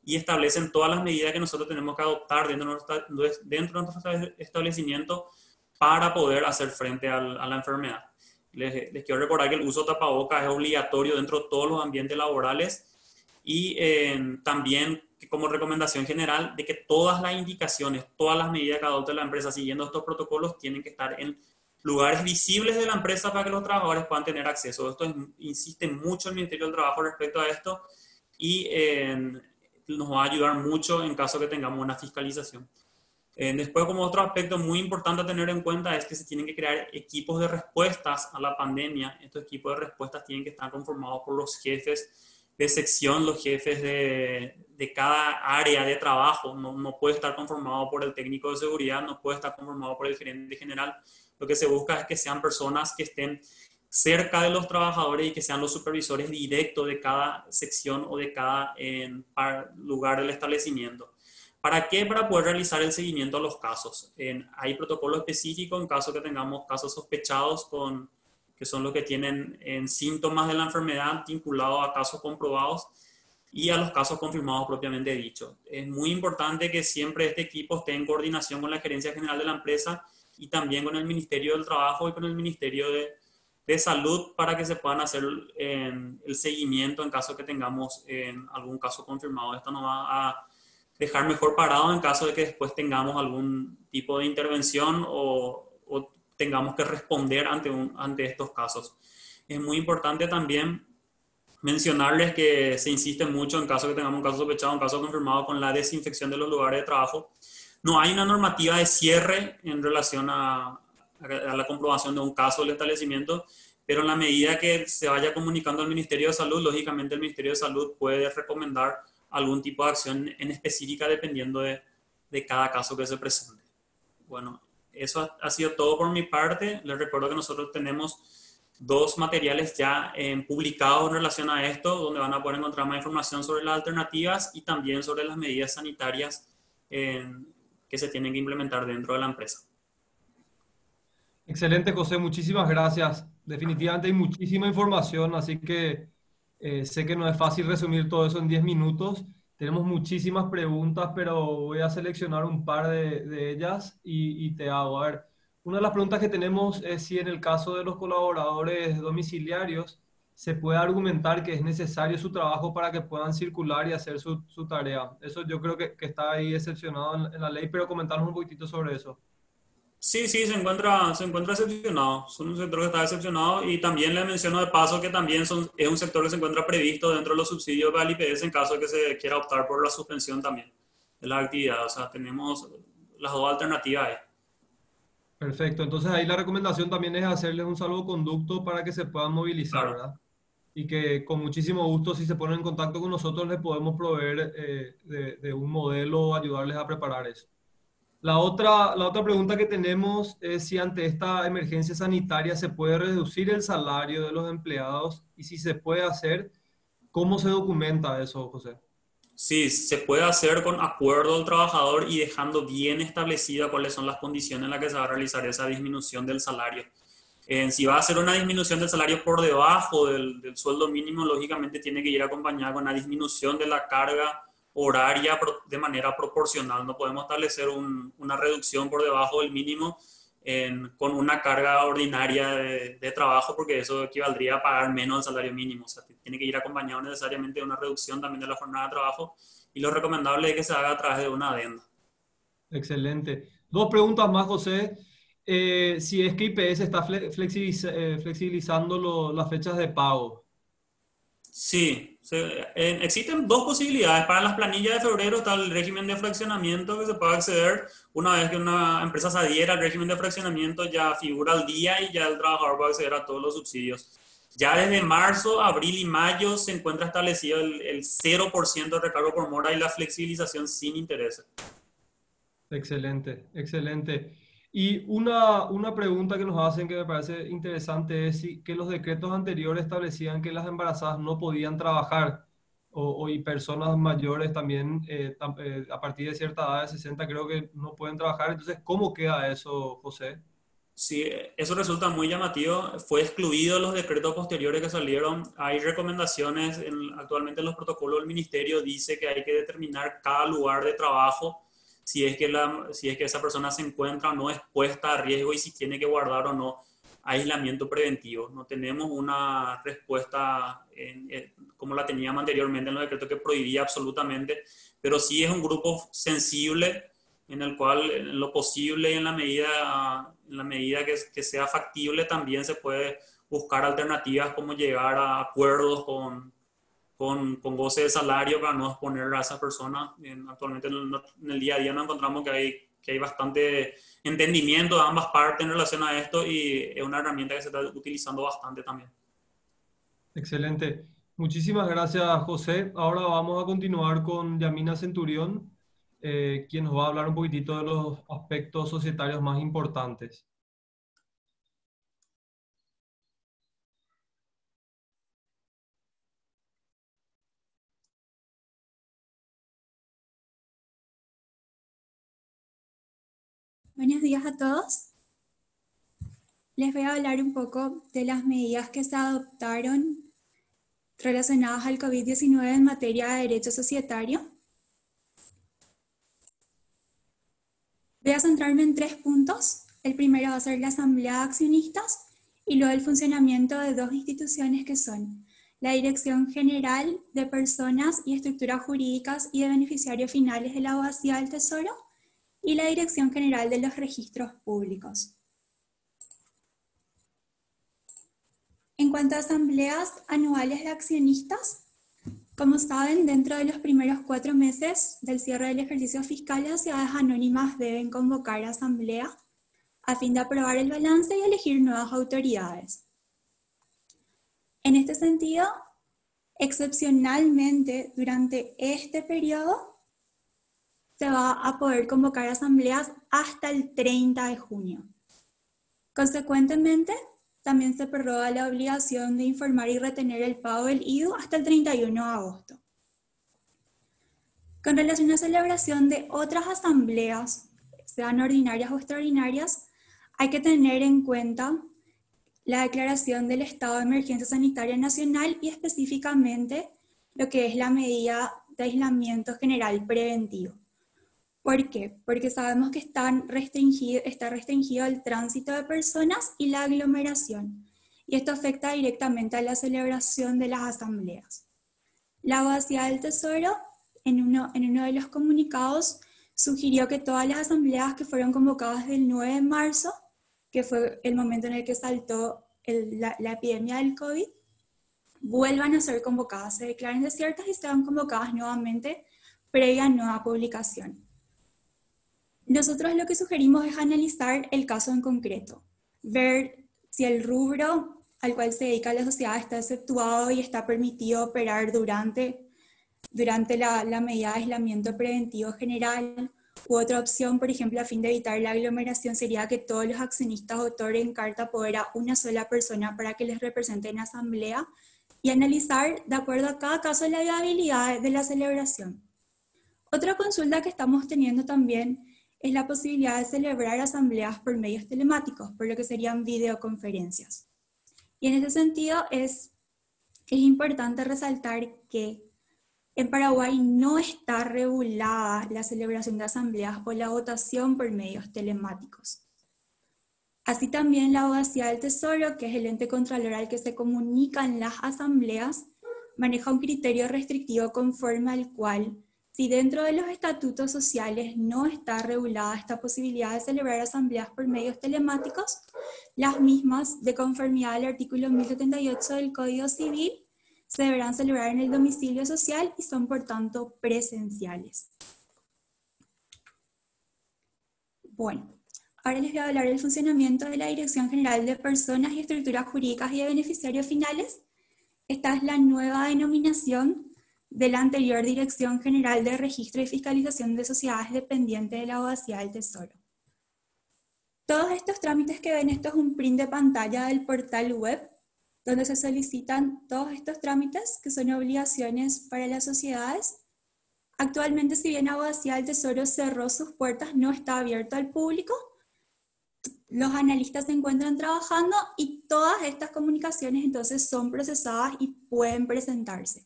y establecen todas las medidas que nosotros tenemos que adoptar dentro de nuestro establecimiento para poder hacer frente a la enfermedad. Les quiero recordar que el uso de tapabocas es obligatorio dentro de todos los ambientes laborales y también como recomendación general de que todas las indicaciones, todas las medidas que adopte la empresa siguiendo estos protocolos tienen que estar en lugares visibles de la empresa para que los trabajadores puedan tener acceso. Esto insiste mucho el Ministerio del Trabajo respecto a esto y nos va a ayudar mucho en caso que tengamos una fiscalización. Después, como otro aspecto muy importante a tener en cuenta es que se tienen que crear equipos de respuestas a la pandemia. Estos equipos de respuestas tienen que estar conformados por los jefes de sección, los jefes de cada área de trabajo. No puede estar conformado por el técnico de seguridad, no puede estar conformado por el gerente general. Lo que se busca es que sean personas que estén cerca de los trabajadores y que sean los supervisores directos de cada sección o de cada lugar del establecimiento. ¿Para qué? Para poder realizar el seguimiento a los casos. Hay protocolos específicos en caso que tengamos casos sospechados que son los que tienen síntomas de la enfermedad vinculados a casos comprobados y a los casos confirmados propiamente dicho. Es muy importante que siempre este equipo esté en coordinación con la Gerencia General de la empresa y también con el Ministerio del Trabajo y con el Ministerio de Salud para que se puedan hacer el seguimiento en caso que tengamos algún caso confirmado. Esto nos va a dejar mejor parado en caso de que después tengamos algún tipo de intervención o tengamos que responder ante estos casos. Es muy importante también mencionarles que se insiste mucho en caso que tengamos un caso sospechado, un caso confirmado con la desinfección de los lugares de trabajo. No hay una normativa de cierre en relación a la comprobación de un caso del establecimiento, pero en la medida que se vaya comunicando al Ministerio de Salud, lógicamente el Ministerio de Salud puede recomendar algún tipo de acción en específica dependiendo de cada caso que se presente. Bueno, eso ha sido todo por mi parte. Les recuerdo que nosotros tenemos 2 materiales ya publicados en relación a esto, donde van a poder encontrar más información sobre las alternativas y también sobre las medidas sanitarias que se tienen que implementar dentro de la empresa. Excelente, José. Muchísimas gracias. Definitivamente hay muchísima información, así que sé que no es fácil resumir todo eso en 10 minutos. Tenemos muchísimas preguntas, pero voy a seleccionar un par de ellas y te hago. A ver, una de las preguntas que tenemos es si en el caso de los colaboradores domiciliarios se puede argumentar que es necesario su trabajo para que puedan circular y hacer su tarea. Eso yo creo que está ahí excepcionado en la ley, pero comentarnos un poquitito sobre eso. Sí, se encuentra excepcionado. Son un sector que está excepcionado y también les menciono de paso que también es un sector que se encuentra previsto dentro de los subsidios para el IPS en caso de que se quiera optar por la suspensión también de la actividad. O sea, tenemos las 2 alternativas ahí. Perfecto. Entonces ahí la recomendación también es hacerles un salvoconducto para que se puedan movilizar, Claro. ¿verdad? Y que con muchísimo gusto, si se ponen en contacto con nosotros, les podemos proveer de un modelo o ayudarles a preparar eso. La otra pregunta que tenemos es si ante esta emergencia sanitaria se puede reducir el salario de los empleados y si se puede hacer, ¿Cómo se documenta eso, José? Sí, se puede hacer con acuerdo del trabajador y dejando bien establecida cuáles son las condiciones en las que se va a realizar esa disminución del salario. Si va a ser una disminución del salario por debajo del sueldo mínimo, lógicamente tiene que ir acompañada con una disminución de la carga horaria de manera proporcional. No podemos establecer una reducción por debajo del mínimo con una carga ordinaria de trabajo, porque eso equivaldría a pagar menos el salario mínimo. O sea, tiene que ir acompañado necesariamente de una reducción también de la jornada de trabajo, y lo recomendable es que se haga a través de una adenda. Excelente. Dos preguntas más, José. Si es que IPS está flexibilizando las fechas de pago. Sí, existen dos posibilidades. Para las planillas de febrero está el régimen de fraccionamiento que se puede acceder. Una vez que una empresa se adhiera al régimen de fraccionamiento, ya figura el día y ya el trabajador puede acceder a todos los subsidios. Ya desde marzo, abril y mayo se encuentra establecido el 0% de recargo por mora y la flexibilización sin intereses. Excelente, excelente. Y una pregunta que nos hacen que me parece interesante es que los decretos anteriores establecían que las embarazadas no podían trabajar y personas mayores también a partir de cierta edad de 60 creo que no pueden trabajar. Entonces, ¿cómo queda eso, José? Sí, eso resulta muy llamativo. Fue excluido en los decretos posteriores que salieron. Hay recomendaciones, actualmente en los protocolos del ministerio dice que hay que determinar cada lugar de trabajo, si es que esa persona se encuentra o no expuesta a riesgo y si tiene que guardar o no aislamiento preventivo. No tenemos una respuesta como la teníamos anteriormente en los decretos que prohibía absolutamente, pero sí es un grupo sensible en el cual en lo posible y en la medida que sea factible también se puede buscar alternativas como llegar a acuerdos con goce de salario para no exponer a esa persona. Actualmente en el día a día nos encontramos que hay bastante entendimiento de ambas partes en relación a esto y es una herramienta que se está utilizando bastante también. Excelente. Muchísimas gracias, José. Ahora vamos a continuar con Yamina Centurión, quien nos va a hablar un poquitito de los aspectos societarios más importantes. Buenos días a todos. Les voy a hablar un poco de las medidas que se adoptaron relacionadas al COVID-19 en materia de derecho societario. Voy a centrarme en 3 puntos. El primero va a ser la Asamblea de Accionistas y luego el funcionamiento de 2 instituciones que son la Dirección General de Personas y Estructuras Jurídicas y de Beneficiarios Finales de la Abogacía del Tesoro y la Dirección General de los Registros Públicos. En cuanto a asambleas anuales de accionistas, como saben, dentro de los primeros 4 meses del cierre del ejercicio fiscal, las sociedades anónimas deben convocar asamblea a fin de aprobar el balance y elegir nuevas autoridades. En este sentido, excepcionalmente, durante este periodo, se va a poder convocar asambleas hasta el 30 de junio. Consecuentemente, también se prorroga la obligación de informar y retener el pago del IVA hasta el 31 de agosto. Con relación a la celebración de otras asambleas, sean ordinarias o extraordinarias, hay que tener en cuenta la declaración del estado de emergencia sanitaria nacional y específicamente lo que es la medida de aislamiento general preventivo. ¿Por qué? Porque sabemos que está restringido el tránsito de personas y la aglomeración, y esto afecta directamente a la celebración de las asambleas. La Abogacía del Tesoro, en uno de los comunicados, sugirió que todas las asambleas que fueron convocadas del 9 de marzo, que fue el momento en el que saltó la epidemia del COVID, vuelvan a ser convocadas, se declaren desiertas y sean convocadas nuevamente previa nueva publicación. Nosotros lo que sugerimos es analizar el caso en concreto, ver si el rubro al cual se dedica la sociedad está exceptuado y está permitido operar durante la medida de aislamiento preventivo general, U otra opción, por ejemplo, a fin de evitar la aglomeración, sería que todos los accionistas otorguen carta poder a una sola persona para que les represente en asamblea y analizar de acuerdo a cada caso la viabilidad de la celebración. Otra consulta que estamos teniendo también es la posibilidad de celebrar asambleas por medios telemáticos, por lo que serían videoconferencias. Y en ese sentido es importante resaltar que en Paraguay no está regulada la celebración de asambleas o la votación por medios telemáticos. Así también la Abogacía del Tesoro, que es el ente contralor al que se comunican las asambleas, maneja un criterio restrictivo conforme al cual, si dentro de los estatutos sociales no está regulada esta posibilidad de celebrar asambleas por medios telemáticos, las mismas, de conformidad al artículo 1078 del Código Civil, se deberán celebrar en el domicilio social y son por tanto presenciales. Bueno, ahora les voy a hablar del funcionamiento de la Dirección General de Personas y Estructuras Jurídicas y de Beneficiarios Finales. Esta es la nueva denominación de la anterior Dirección General de Registro y Fiscalización de Sociedades dependiente de la Abogacía del Tesoro. Todos estos trámites que ven, esto es un print de pantalla del portal web, donde se solicitan todos estos trámites que son obligaciones para las sociedades. Actualmente, si bien Abogacía del Tesoro cerró sus puertas, no está abierto al público, los analistas se encuentran trabajando y todas estas comunicaciones entonces son procesadas y pueden presentarse.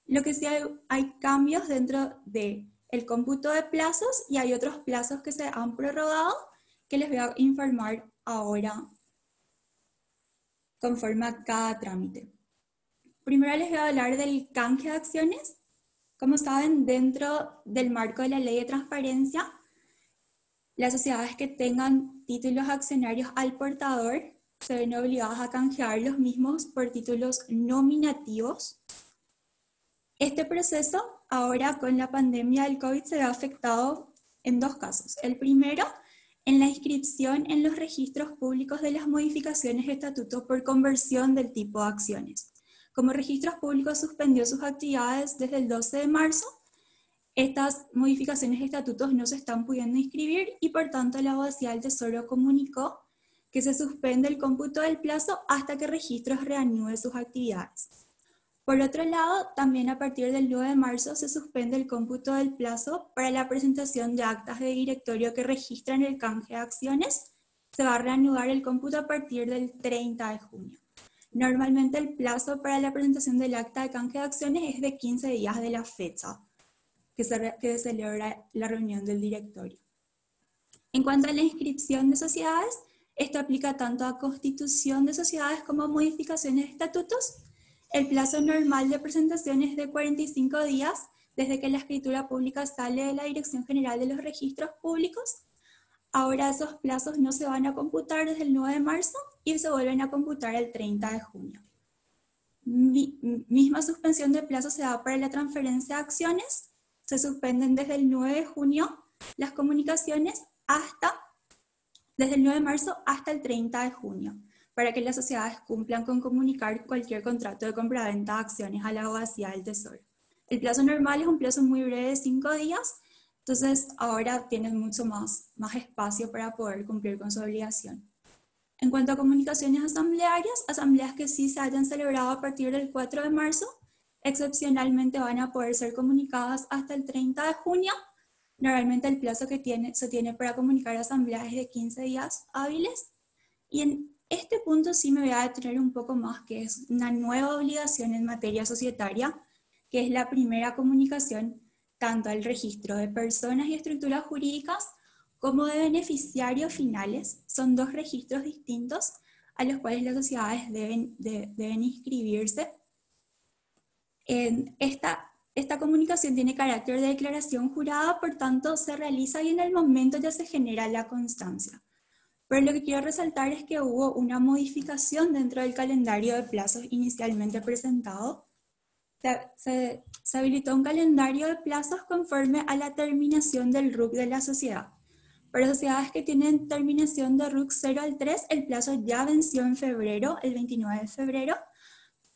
Lo que sí hay cambios dentro del cómputo de plazos y hay otros plazos que se han prorrogado que les voy a informar ahora conforme a cada trámite. Primero les voy a hablar del canje de acciones. Como saben, dentro del marco de la Ley de Transparencia, las sociedades que tengan títulos accionarios al portador se ven obligadas a canjear los mismos por títulos nominativos. Este proceso, ahora con la pandemia del COVID, se ve afectado en dos casos. El primero, en la inscripción en los registros públicos de las modificaciones de estatuto por conversión del tipo de acciones. Como Registros Públicos suspendió sus actividades desde el 12 de marzo, estas modificaciones de estatutos no se están pudiendo inscribir y por tanto la Abogacía del Tesoro comunicó que se suspende el cómputo del plazo hasta que Registros reanude sus actividades. Por otro lado, también a partir del 9 de marzo se suspende el cómputo del plazo para la presentación de actas de directorio que registran el canje de acciones. Se va a reanudar el cómputo a partir del 30 de junio. Normalmente el plazo para la presentación del acta de canje de acciones es de 15 días de la fecha que se celebra la reunión del directorio. En cuanto a la inscripción de sociedades, esto aplica tanto a constitución de sociedades como a modificaciones de estatutos. El plazo normal de presentación es de 45 días desde que la escritura pública sale de la Dirección General de los Registros Públicos. Ahora esos plazos no se van a computar desde el 9 de marzo y se vuelven a computar el 30 de junio. Misma suspensión de plazo se da para la transferencia de acciones. Se suspenden desde el 9 de junio las comunicaciones desde el 9 de marzo hasta el 30 de junio, para que las sociedades cumplan con comunicar cualquier contrato de compraventa de acciones a la Abogacía del Tesoro. El plazo normal es un plazo muy breve de 5 días, entonces ahora tienen mucho más espacio para poder cumplir con su obligación. En cuanto a comunicaciones asamblearias, asambleas que sí se hayan celebrado a partir del 4 de marzo, excepcionalmente van a poder ser comunicadas hasta el 30 de junio. Normalmente el plazo que se tiene para comunicar asambleas es de 15 días hábiles. Y en este punto sí me voy a detener un poco más, que es una nueva obligación en materia societaria, que es la primera comunicación tanto al registro de personas y estructuras jurídicas como de beneficiarios finales. Son dos registros distintos a los cuales las sociedades deben inscribirse. Esta comunicación tiene carácter de declaración jurada, por tanto se realiza y en el momento ya se genera la constancia. Pero lo que quiero resaltar es que hubo una modificación dentro del calendario de plazos inicialmente presentado. Se habilitó un calendario de plazos conforme a la terminación del RUC de la sociedad. Para sociedades que tienen terminación de RUC 0 al 3, el plazo ya venció en febrero, el 29 de febrero,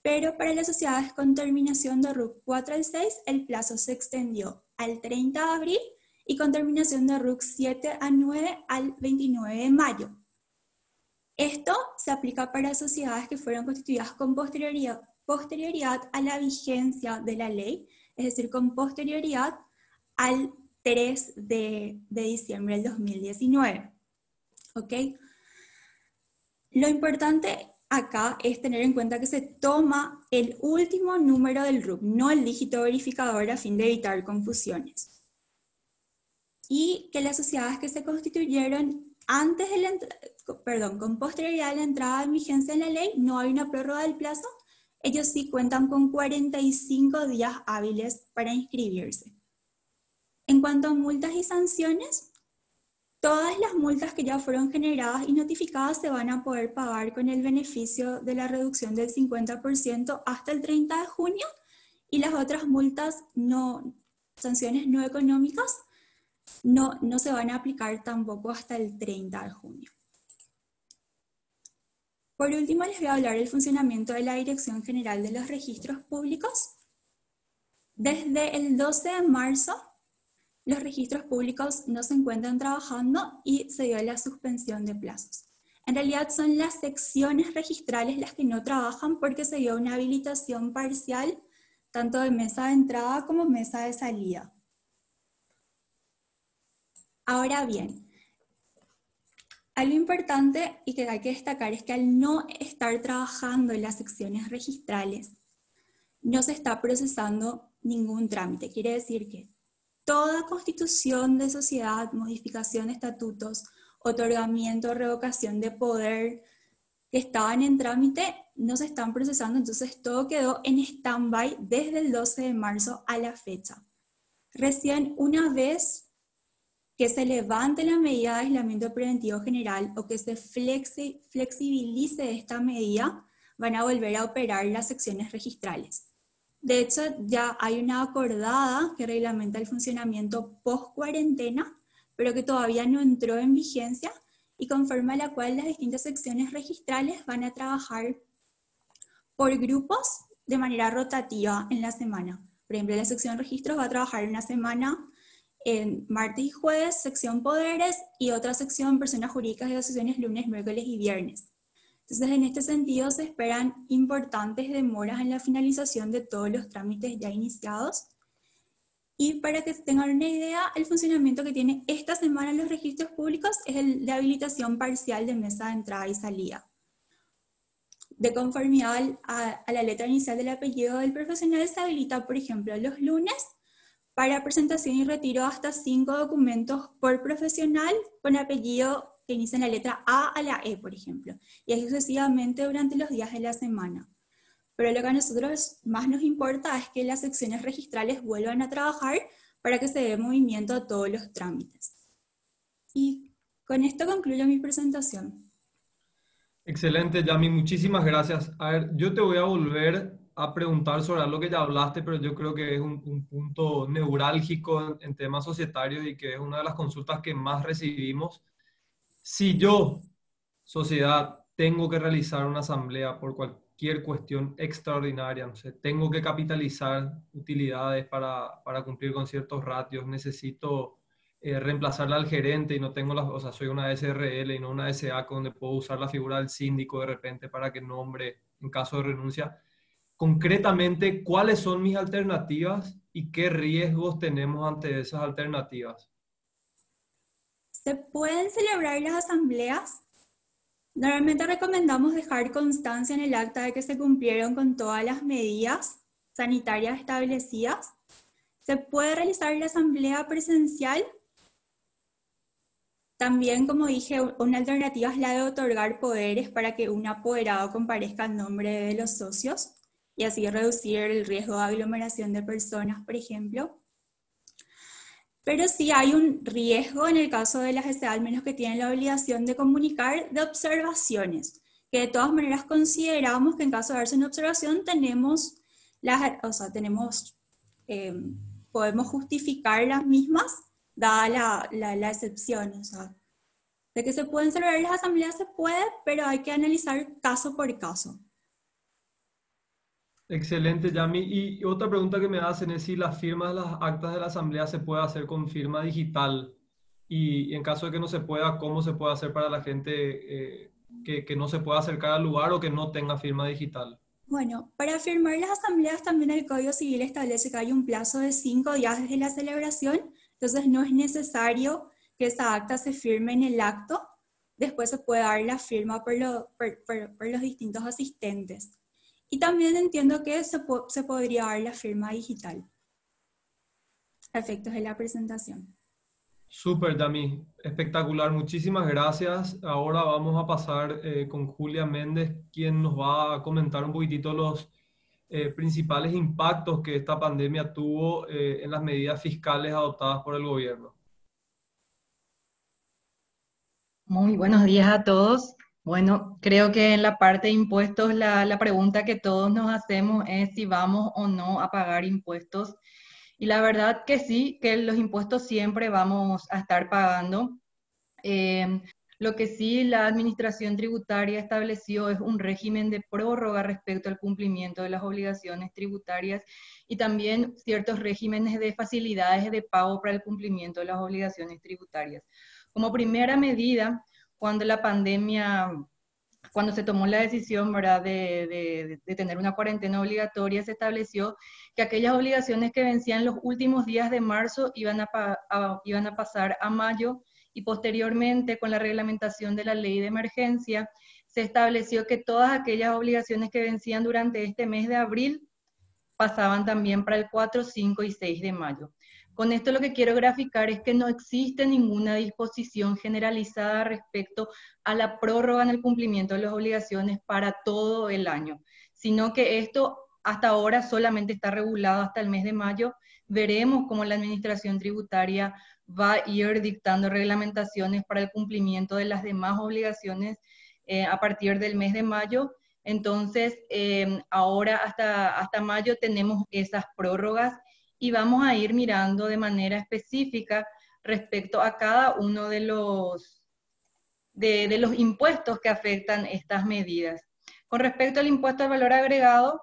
pero para las sociedades con terminación de RUC 4 al 6, el plazo se extendió al 30 de abril y con terminación de RUC 7 a 9 al 29 de mayo. Esto se aplica para sociedades que fueron constituidas con posterioridad a la vigencia de la ley, es decir, con posterioridad al 3 de diciembre del 2019. ¿Ok? Lo importante acá es tener en cuenta que se toma el último número del RUC, no el dígito verificador, a fin de evitar confusiones. Y que las sociedades que se constituyeron antes de con posterioridad a la entrada en vigencia de la ley, no hay una prórroga del plazo, ellos sí cuentan con 45 días hábiles para inscribirse. En cuanto a multas y sanciones, todas las multas que ya fueron generadas y notificadas se van a poder pagar con el beneficio de la reducción del 50% hasta el 30 de junio y las otras multas, sanciones no económicas, no se van a aplicar tampoco hasta el 30 de junio. Por último, les voy a hablar del funcionamiento de la Dirección General de los Registros Públicos. Desde el 12 de marzo, los registros públicos no se encuentran trabajando y se dio la suspensión de plazos. En realidad son las secciones registrales las que no trabajan porque se dio una habilitación parcial tanto de mesa de entrada como mesa de salida. Ahora bien, algo importante y que hay que destacar es que al no estar trabajando en las secciones registrales, no se está procesando ningún trámite. Quiere decir que toda constitución de sociedad, modificación de estatutos, otorgamiento o revocación de poder que estaban en trámite no se están procesando, entonces todo quedó en stand-by desde el 12 de marzo a la fecha. Recién una vez que se levante la medida de aislamiento preventivo general o que se flexibilice esta medida, van a volver a operar las secciones registrales. De hecho, ya hay una acordada que reglamenta el funcionamiento post-cuarentena, pero que todavía no entró en vigencia y conforme a la cual las distintas secciones registrales van a trabajar por grupos de manera rotativa en la semana. Por ejemplo, la sección registros va a trabajar una semana en martes y jueves, sección poderes, y otra sección personas jurídicas y asociaciones lunes, miércoles y viernes. Entonces, en este sentido, se esperan importantes demoras en la finalización de todos los trámites ya iniciados. Y para que tengan una idea, el funcionamiento que tiene esta semana los registros públicos es el de habilitación parcial de mesa de entrada y salida. De conformidad a la letra inicial del apellido del profesional, se habilita, por ejemplo, los lunes para presentación y retiro hasta 5 documentos por profesional con apellido que inicia en la letra A la E, por ejemplo, y así sucesivamente durante los días de la semana. Pero lo que a nosotros más nos importa es que las secciones registrales vuelvan a trabajar para que se dé movimiento a todos los trámites. Y con esto concluyo mi presentación. Excelente, Yami, muchísimas gracias. A ver, yo te voy a volver a preguntar sobre algo que ya hablaste, pero yo creo que es un punto neurálgico en temas societarios y que es una de las consultas que más recibimos. Si yo, sociedad, tengo que realizar una asamblea por cualquier cuestión extraordinaria, no sé, tengo que capitalizar utilidades para cumplir con ciertos ratios, necesito reemplazarla al gerente y no tengo o sea, soy una SRL y no una SA donde puedo usar la figura del síndico de repente para que nombre en caso de renuncia. Concretamente, ¿cuáles son mis alternativas y qué riesgos tenemos ante esas alternativas? ¿Se pueden celebrar las asambleas? Normalmente recomendamos dejar constancia en el acta de que se cumplieron con todas las medidas sanitarias establecidas. ¿Se puede realizar la asamblea presencial? También, como dije, una alternativa es la de otorgar poderes para que un apoderado comparezca en nombre de los socios y así reducir el riesgo de aglomeración de personas, por ejemplo. Pero sí hay un riesgo en el caso de las SA, al menos que tienen la obligación de comunicar, de observaciones, que de todas maneras consideramos que en caso de darse una observación podemos justificar las mismas, dada la excepción. O sea, de que se pueden celebrar las asambleas se puede, pero hay que analizar caso por caso. Excelente, Yami. Y otra pregunta que me hacen es si las firmas de las actas de la asamblea se puede hacer con firma digital y en caso de que no se pueda, ¿cómo se puede hacer para la gente que no se pueda acercar al lugar o que no tenga firma digital? Bueno, para firmar las asambleas también el Código Civil establece que hay un plazo de 5 días desde la celebración, entonces no es necesario que esa acta se firme en el acto, después se puede dar la firma por los distintos asistentes. Y también entiendo que se podría dar la firma digital a efectos de la presentación. Súper, Yami. Espectacular. Muchísimas gracias. Ahora vamos a pasar con Julia Méndez, quien nos va a comentar un poquitito los principales impactos que esta pandemia tuvo en las medidas fiscales adoptadas por el gobierno. Muy buenos días a todos. Bueno, creo que en la parte de impuestos la pregunta que todos nos hacemos es si vamos o no a pagar impuestos. Y la verdad que sí, que los impuestos siempre vamos a estar pagando. Lo que sí la Administración Tributaria estableció es un régimen de prórroga respecto al cumplimiento de las obligaciones tributarias y también ciertos regímenes de facilidades de pago para el cumplimiento de las obligaciones tributarias. Como primera medida, cuando la pandemia, cuando se tomó la decisión, ¿verdad?, de tener una cuarentena obligatoria, se estableció que aquellas obligaciones que vencían los últimos días de marzo iban a pasar a mayo, y posteriormente, con la reglamentación de la ley de emergencia, se estableció que todas aquellas obligaciones que vencían durante este mes de abril pasaban también para el 4, 5 y 6 de mayo. Con esto lo que quiero graficar es que no existe ninguna disposición generalizada respecto a la prórroga en el cumplimiento de las obligaciones para todo el año, sino que esto hasta ahora solamente está regulado hasta el mes de mayo. Veremos cómo la Administración Tributaria va a ir dictando reglamentaciones para el cumplimiento de las demás obligaciones a partir del mes de mayo. Entonces, ahora hasta mayo tenemos esas prórrogas y vamos a ir mirando de manera específica respecto a cada uno de los impuestos que afectan estas medidas. Con respecto al impuesto al valor agregado,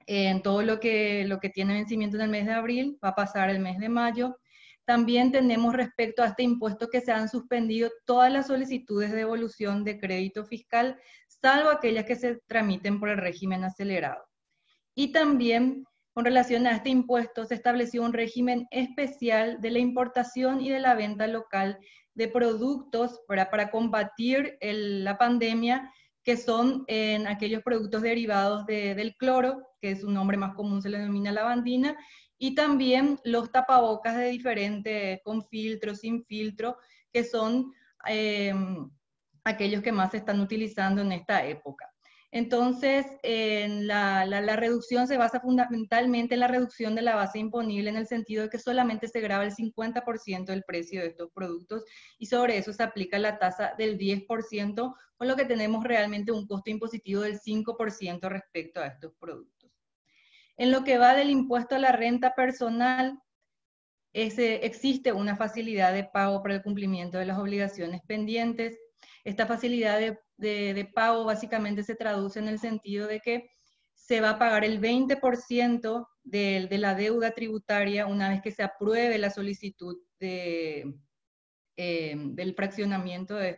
en todo lo que tiene vencimiento en el mes de abril va a pasar el mes de mayo. También tenemos respecto a este impuesto que se han suspendido todas las solicitudes de devolución de crédito fiscal, salvo aquellas que se tramiten por el régimen acelerado. Y también, con relación a este impuesto, se estableció un régimen especial de la importación y de la venta local de productos para combatir la pandemia, que son en aquellos productos derivados del cloro, que es un nombre más común, se le denomina lavandina, y también los tapabocas de diferentes, con filtro, sin filtro, que son aquellos que más se están utilizando en esta época. Entonces, la reducción se basa fundamentalmente en la reducción de la base imponible, en el sentido de que solamente se grava el 50% del precio de estos productos y sobre eso se aplica la tasa del 10%, con lo que tenemos realmente un costo impositivo del 5% respecto a estos productos. En lo que va del impuesto a la renta personal, existe una facilidad de pago para el cumplimiento de las obligaciones pendientes. Esta facilidad de pago básicamente se traduce en el sentido de que se va a pagar el 20% de la deuda tributaria una vez que se apruebe la solicitud del fraccionamiento de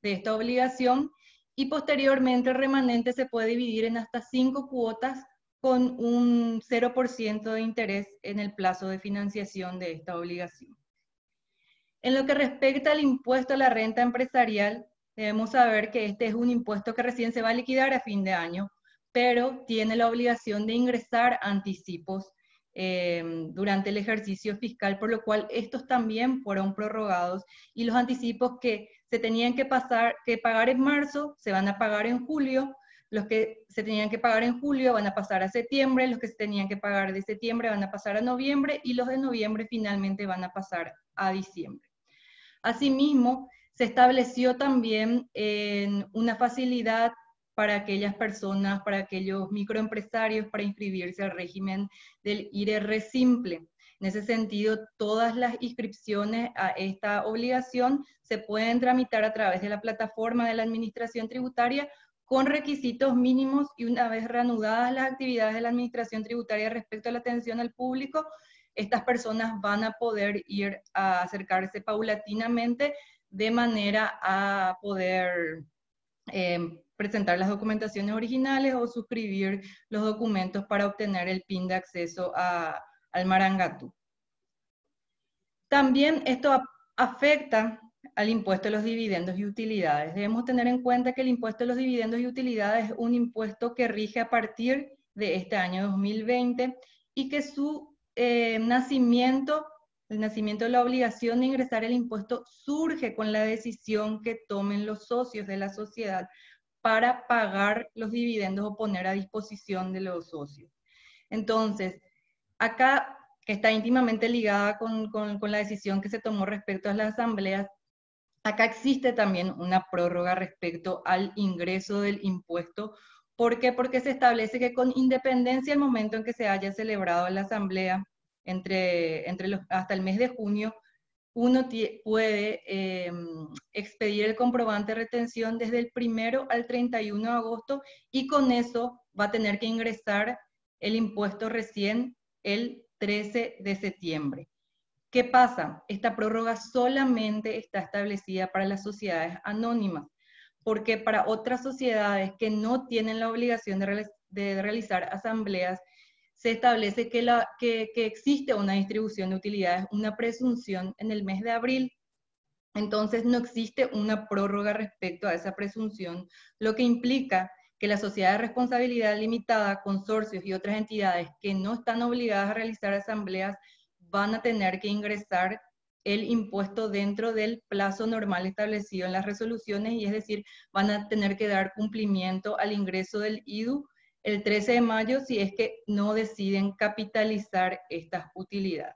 esta obligación, y posteriormente el remanente se puede dividir en hasta 5 cuotas con un 0% de interés en el plazo de financiación de esta obligación. En lo que respecta al impuesto a la renta empresarial, debemos saber que este es un impuesto que recién se va a liquidar a fin de año, pero tiene la obligación de ingresar anticipos durante el ejercicio fiscal, por lo cual estos también fueron prorrogados, y los anticipos que se tenían que pagar en marzo se van a pagar en julio, los que se tenían que pagar en julio van a pasar a septiembre, los que se tenían que pagar de septiembre van a pasar a noviembre, y los de noviembre finalmente van a pasar a diciembre. Asimismo, se estableció también una facilidad para aquellas personas, para aquellos microempresarios, para inscribirse al régimen del IRR simple. En ese sentido, todas las inscripciones a esta obligación se pueden tramitar a través de la plataforma de la Administración Tributaria con requisitos mínimos, y una vez reanudadas las actividades de la administración tributaria respecto a la atención al público, estas personas van a poder ir a acercarse paulatinamente de manera a poder presentar las documentaciones originales o suscribir los documentos para obtener el PIN de acceso al Marangatú. También esto afecta al impuesto de los dividendos y utilidades. Debemos tener en cuenta que el impuesto de los dividendos y utilidades es un impuesto que rige a partir de este año 2020 y que su nacimiento, el nacimiento de la obligación de ingresar el impuesto surge con la decisión que tomen los socios de la sociedad para pagar los dividendos o poner a disposición de los socios. Entonces, acá está íntimamente ligada con la decisión que se tomó respecto a las asambleas. Acá existe también una prórroga respecto al ingreso del impuesto. ¿Por qué? Porque se establece que con independencia del momento en que se haya celebrado la asamblea, hasta el mes de junio, uno puede expedir el comprobante de retención desde el 1 al 31 de agosto y con eso va a tener que ingresar el impuesto recién el 13 de septiembre. ¿Qué pasa? Esta prórroga solamente está establecida para las sociedades anónimas, porque para otras sociedades que no tienen la obligación de realizar asambleas, se establece que existe una distribución de utilidades, una presunción en el mes de abril. Entonces no existe una prórroga respecto a esa presunción, lo que implica que las sociedades de responsabilidad limitada, consorcios y otras entidades que no están obligadas a realizar asambleas van a tener que ingresar el impuesto dentro del plazo normal establecido en las resoluciones, y es decir, van a tener que dar cumplimiento al ingreso del IDU el 13 de mayo si es que no deciden capitalizar estas utilidades.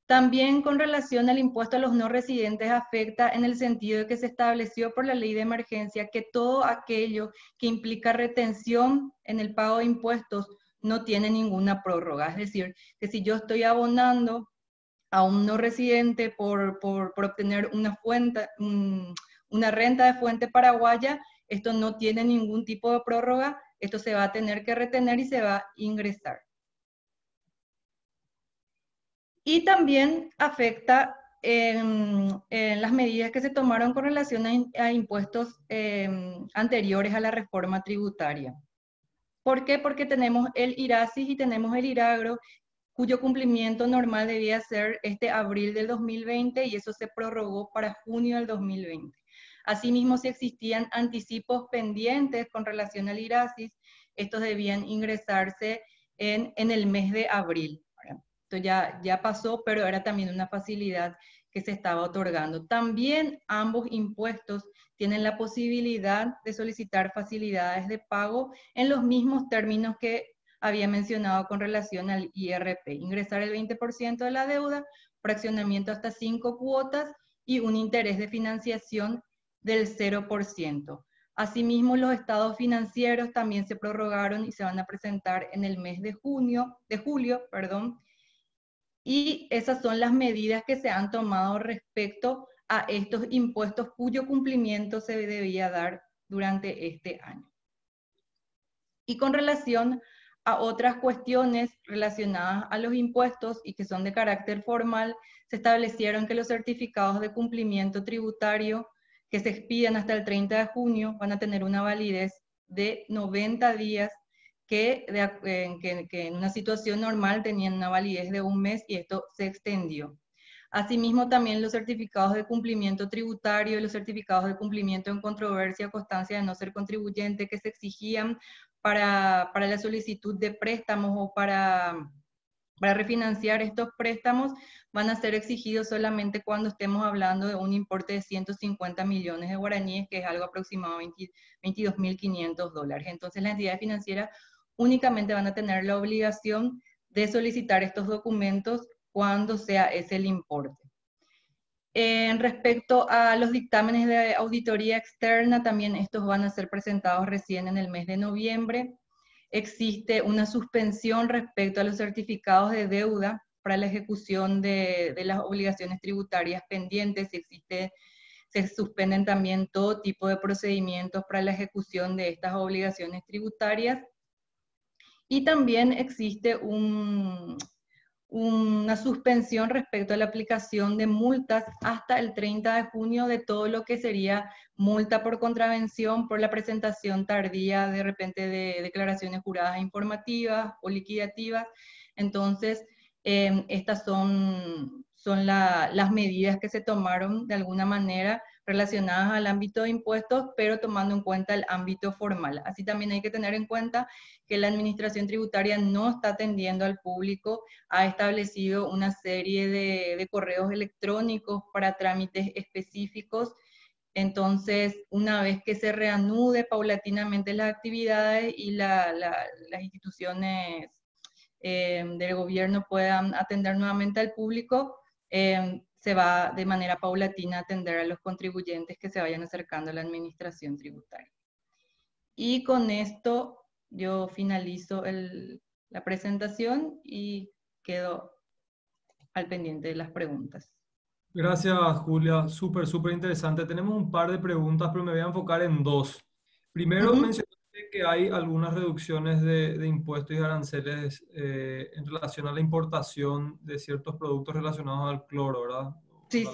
También con relación al impuesto a los no residentes afecta en el sentido de que se estableció por la ley de emergencia que todo aquello que implica retención en el pago de impuestos no tiene ninguna prórroga. Es decir, que si yo estoy abonando a un no residente por obtener una renta de fuente paraguaya, esto no tiene ningún tipo de prórroga, esto se va a tener que retener y se va a ingresar. Y también afecta en las medidas que se tomaron con relación a impuestos anteriores a la reforma tributaria. ¿Por qué? Porque tenemos el IRASIS y tenemos el IRAGRO, cuyo cumplimiento normal debía ser abril del 2020 y eso se prorrogó para junio del 2020. Asimismo, si existían anticipos pendientes con relación al IRASIS, estos debían ingresarse en el mes de abril. Esto ya pasó, pero era también una facilidad que se estaba otorgando. También ambos impuestos tienen la posibilidad de solicitar facilidades de pago en los mismos términos que había mencionado con relación al IRP. Ingresar el 20% de la deuda, fraccionamiento hasta 5 cuotas y un interés de financiación del 0%. Asimismo, los estados financieros también se prorrogaron y se van a presentar en el mes de julio, y esas son las medidas que se han tomado respecto a estos impuestos cuyo cumplimiento se debía dar durante este año. Y con relación a otras cuestiones relacionadas a los impuestos y que son de carácter formal, se establecieron que los certificados de cumplimiento tributario que se expidan hasta el 30 de junio van a tener una validez de 90 días, que en una situación normal tenían una validez de un mes y esto se extendió. Asimismo, también los certificados de cumplimiento tributario y los certificados de cumplimiento en controversia, constancia de no ser contribuyente que se exigían para la solicitud de préstamos o para refinanciar estos préstamos van a ser exigidos solamente cuando estemos hablando de un importe de 150 millones de guaraníes, que es algo aproximado a $22.500. Entonces, las entidades financieras únicamente van a tener la obligación de solicitar estos documentos cuando sea ese el importe. Respecto a los dictámenes de auditoría externa, también estos van a ser presentados recién en el mes de noviembre. Existe una suspensión respecto a los certificados de deuda para la ejecución de las obligaciones tributarias pendientes. Existe se suspenden también todo tipo de procedimientos para la ejecución de estas obligaciones tributarias. Y también existe una suspensión respecto a la aplicación de multas hasta el 30 de junio de todo lo que sería multa por contravención por la presentación tardía de repente de declaraciones juradas informativas o liquidativas. Entonces, estas son las medidas que se tomaron de alguna manera relacionadas al ámbito de impuestos, pero tomando en cuenta el ámbito formal. Así también hay que tener en cuenta que la administración tributaria no está atendiendo al público, ha establecido una serie de correos electrónicos para trámites específicos. Entonces, una vez que se reanude paulatinamente las actividades y las instituciones del gobierno puedan atender nuevamente al público, se va de manera paulatina a atender a los contribuyentes que se vayan acercando a la administración tributaria. Y con esto yo finalizo la presentación y quedo al pendiente de las preguntas. Gracias, Julia. Súper, súper interesante. Tenemos un par de preguntas, pero me voy a enfocar en dos. Primero, mencionaste que hay algunas reducciones de impuestos y aranceles en relación a la importación de ciertos productos relacionados al cloro, ¿verdad? Sí.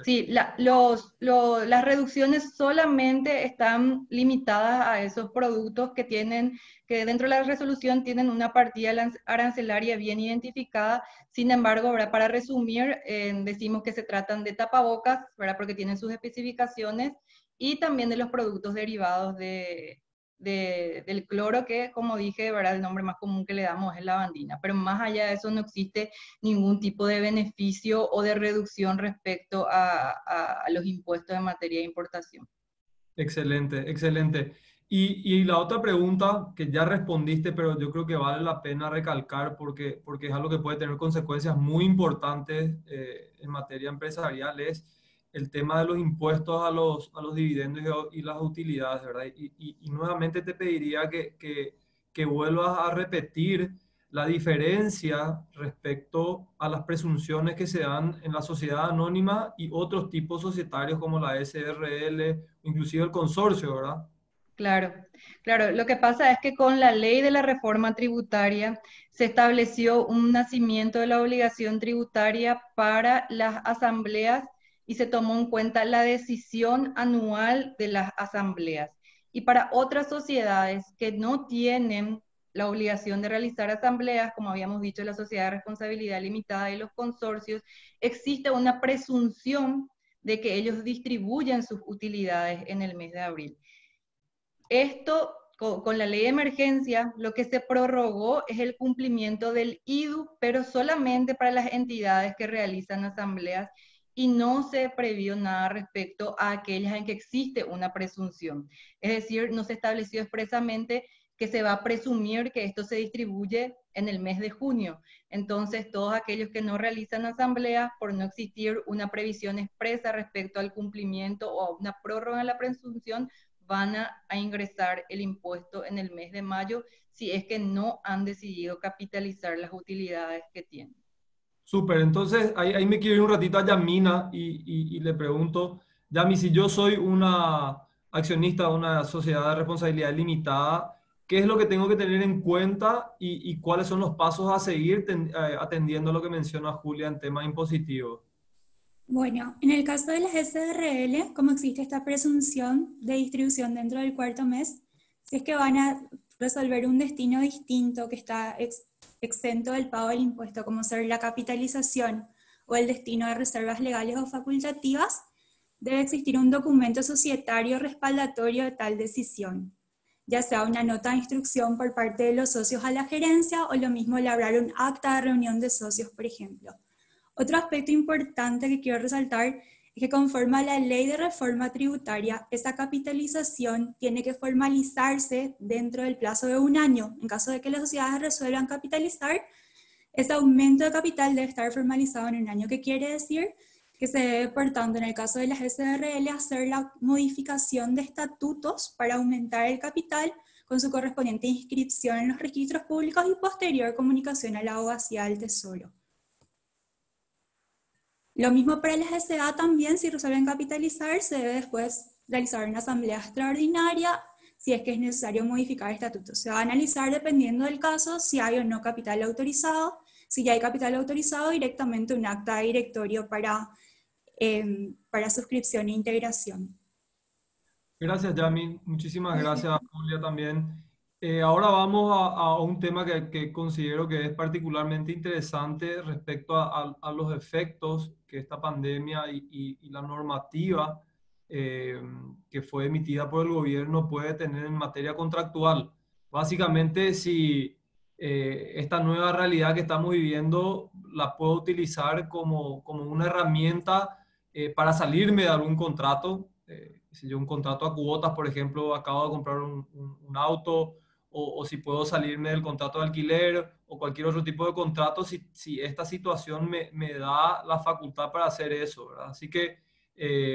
Sí, las reducciones solamente están limitadas a esos productos que dentro de la resolución tienen una partida arancelaria bien identificada. Sin embargo, ¿verdad? Para resumir, decimos que se tratan de tapabocas, ¿verdad? Porque tienen sus especificaciones, y también de los productos derivados del cloro, que como dije, ¿verdad? El nombre más común que le damos es lavandina, pero más allá de eso no existe ningún tipo de beneficio o de reducción respecto a los impuestos en materia de importación. Excelente, excelente. Y la otra pregunta que ya respondiste, pero yo creo que vale la pena recalcar porque es algo que puede tener consecuencias muy importantes en materia empresarial, es el tema de los impuestos a los dividendos y las utilidades, ¿verdad? Y nuevamente te pediría que vuelvas a repetir la diferencia respecto a las presunciones que se dan en la sociedad anónima y otros tipos societarios como la SRL, inclusive el consorcio, ¿verdad? Claro. Lo que pasa es que con la ley de la reforma tributaria se estableció un nacimiento de la obligación tributaria para las asambleas y se tomó en cuenta la decisión anual de las asambleas. Y para otras sociedades que no tienen la obligación de realizar asambleas, como habíamos dicho, la sociedad de responsabilidad limitada y los consorcios, existe una presunción de que ellos distribuyen sus utilidades en el mes de abril. Esto, con la ley de emergencia, lo que se prorrogó es el cumplimiento del IDU, pero solamente para las entidades que realizan asambleas, y no se previó nada respecto a aquellas en que existe una presunción. Es decir, no se estableció expresamente que se va a presumir que esto se distribuye en el mes de junio. Entonces, todos aquellos que no realizan asambleas, por no existir una previsión expresa respecto al cumplimiento o a una prórroga en la presunción, van a ingresar el impuesto en el mes de mayo si es que no han decidido capitalizar las utilidades que tienen. Súper, entonces ahí me quiero ir un ratito a Yamina y le pregunto, Yami, si yo soy una accionista de una sociedad de responsabilidad limitada, ¿qué es lo que tengo que tener en cuenta y cuáles son los pasos a seguir atendiendo a lo que menciona Julia en temas impositivos? Bueno, en el caso de las SRL, como existe esta presunción de distribución dentro del cuarto mes, si es que van a resolver un destino distinto que está exento del pago del impuesto, como ser la capitalización o el destino de reservas legales o facultativas, debe existir un documento societario respaldatorio de tal decisión, ya sea una nota de instrucción por parte de los socios a la gerencia o lo mismo elaborar un acta de reunión de socios, por ejemplo. Otro aspecto importante que quiero resaltar es que conforme a la ley de reforma tributaria, esa capitalización tiene que formalizarse dentro del plazo de un año. En caso de que las sociedades resuelvan capitalizar, ese aumento de capital debe estar formalizado en un año, que quiere decir que se debe, por tanto, en el caso de las SRL, hacer la modificación de estatutos para aumentar el capital con su correspondiente inscripción en los registros públicos y posterior comunicación a la abogacía del Tesoro. Lo mismo para las SA también, si resuelven capitalizar, se debe después realizar una asamblea extraordinaria si es que es necesario modificar el estatuto. Se va a analizar dependiendo del caso si hay o no capital autorizado. Si ya hay capital autorizado, directamente un acta de directorio para suscripción e integración. Gracias, Yami. Muchísimas gracias, Julia, también. Ahora vamos a un tema que considero que es particularmente interesante respecto a los efectos que esta pandemia y la normativa que fue emitida por el gobierno puede tener en materia contractual. Básicamente, si esta nueva realidad que estamos viviendo la puedo utilizar como una herramienta para salirme de algún contrato. Si yo un contrato a cuotas, por ejemplo, acabo de comprar un auto, o si puedo salirme del contrato de alquiler o cualquier otro tipo de contrato, si esta situación me da la facultad para hacer eso, ¿verdad? Así que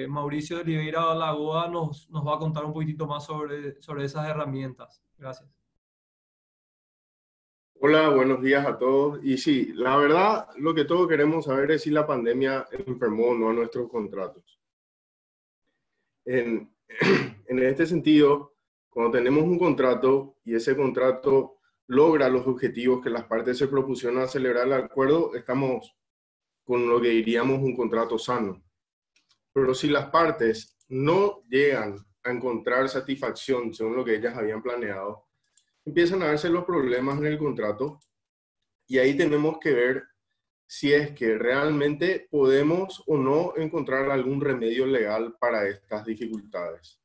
Mauricio de Oliveira Lagoa nos va a contar un poquitito más sobre esas herramientas. Gracias. Hola, buenos días a todos. Y sí, la verdad, lo que todos queremos saber es si la pandemia enfermó o no a nuestros contratos. En este sentido, cuando tenemos un contrato y ese contrato logra los objetivos que las partes se propusieron a celebrar el acuerdo, estamos con lo que diríamos un contrato sano. Pero si las partes no llegan a encontrar satisfacción según lo que ellas habían planeado, empiezan a darse los problemas en el contrato y ahí tenemos que ver si es que realmente podemos o no encontrar algún remedio legal para estas dificultades.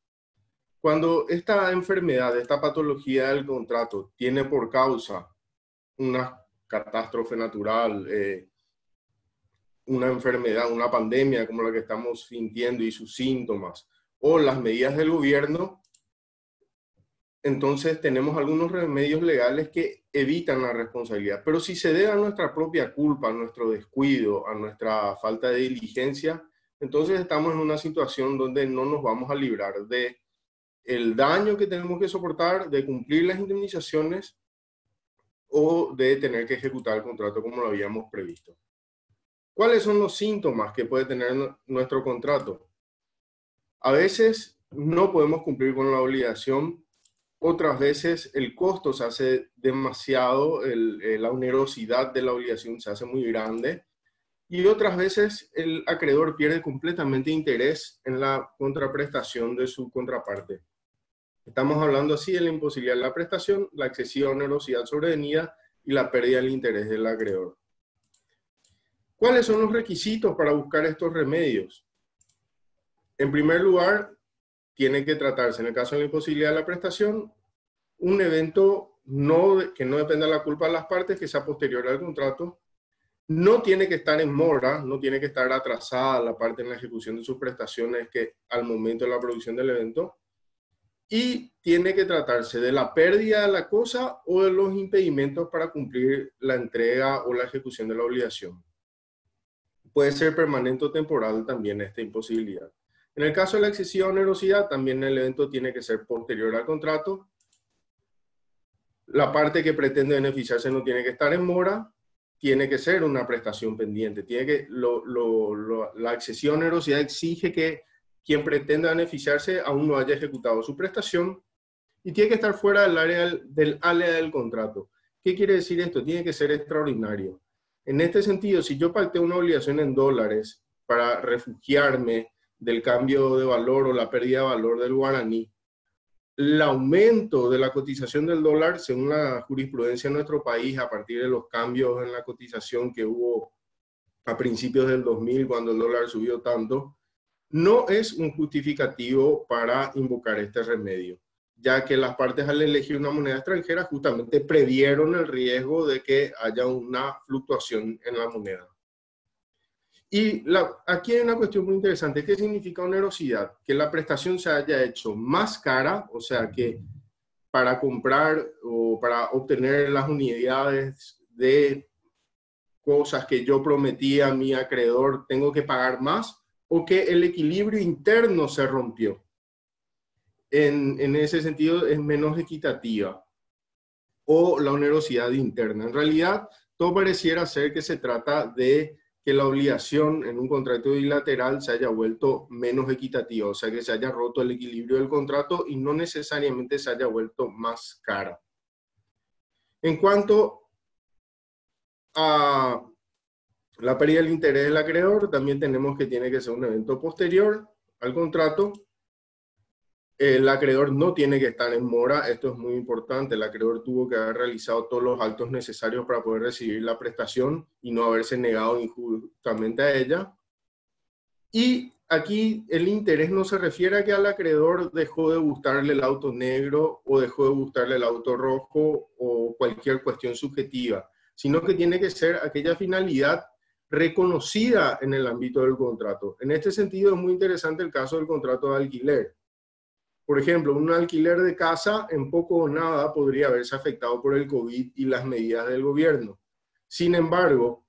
Cuando esta enfermedad, esta patología del contrato tiene por causa una catástrofe natural, una enfermedad, una pandemia como la que estamos sintiendo y sus síntomas, o las medidas del gobierno, entonces tenemos algunos remedios legales que evitan la responsabilidad. Pero si se debe a nuestra propia culpa, a nuestro descuido, a nuestra falta de diligencia, entonces estamos en una situación donde no nos vamos a librar de el daño que tenemos que soportar, de cumplir las indemnizaciones o de tener que ejecutar el contrato como lo habíamos previsto. ¿Cuáles son los síntomas que puede tener nuestro contrato? A veces no podemos cumplir con la obligación. Otras veces el costo se hace demasiado, la onerosidad de la obligación se hace muy grande, y otras veces el acreedor pierde completamente interés en la contraprestación de su contraparte. Estamos hablando así de la imposibilidad de la prestación, la excesiva onerosidad sobrevenida y la pérdida del interés del acreedor. ¿Cuáles son los requisitos para buscar estos remedios? En primer lugar, tiene que tratarse, en el caso de la imposibilidad de la prestación, un evento que no dependa de la culpa de las partes, que sea posterior al contrato. No tiene que estar en mora, no tiene que estar atrasada la parte en la ejecución de sus prestaciones que al momento de la producción del evento. Y tiene que tratarse de la pérdida de la cosa o de los impedimentos para cumplir la entrega o la ejecución de la obligación. Puede ser permanente o temporal también esta imposibilidad. En el caso de la excesiva onerosidad, también el evento tiene que ser posterior al contrato. La parte que pretende beneficiarse no tiene que estar en mora, tiene que ser una prestación pendiente. La excesiva onerosidad exige que quien pretenda beneficiarse aún no haya ejecutado su prestación y tiene que estar fuera del área del contrato. ¿Qué quiere decir esto? Tiene que ser extraordinario. En este sentido, si yo pacté una obligación en dólares para refugiarme del cambio de valor o la pérdida de valor del guaraní, el aumento de la cotización del dólar, según la jurisprudencia de nuestro país, a partir de los cambios en la cotización que hubo a principios del 2000, cuando el dólar subió tanto, no es un justificativo para invocar este remedio, ya que las partes al elegir una moneda extranjera justamente previeron el riesgo de que haya una fluctuación en la moneda. Y aquí hay una cuestión muy interesante. ¿Qué significa onerosidad? Que la prestación se haya hecho más cara, o sea que para comprar o para obtener las unidades de cosas que yo prometí a mi acreedor tengo que pagar más, o que el equilibrio interno se rompió. En ese sentido es menos equitativa. O la onerosidad interna. En realidad, todo pareciera ser que se trata de que la obligación en un contrato bilateral se haya vuelto menos equitativa, o sea, que se haya roto el equilibrio del contrato y no necesariamente se haya vuelto más cara. En cuanto a la pérdida del interés del acreedor, también tenemos que tiene que ser un evento posterior al contrato. El acreedor no tiene que estar en mora, esto es muy importante. El acreedor tuvo que haber realizado todos los actos necesarios para poder recibir la prestación y no haberse negado injustamente a ella. Y aquí el interés no se refiere a que al acreedor dejó de gustarle el auto negro o dejó de gustarle el auto rojo o cualquier cuestión subjetiva, sino que tiene que ser aquella finalidad reconocida en el ámbito del contrato. En este sentido es muy interesante el caso del contrato de alquiler. Por ejemplo, un alquiler de casa en poco o nada podría haberse afectado por el COVID y las medidas del gobierno. Sin embargo,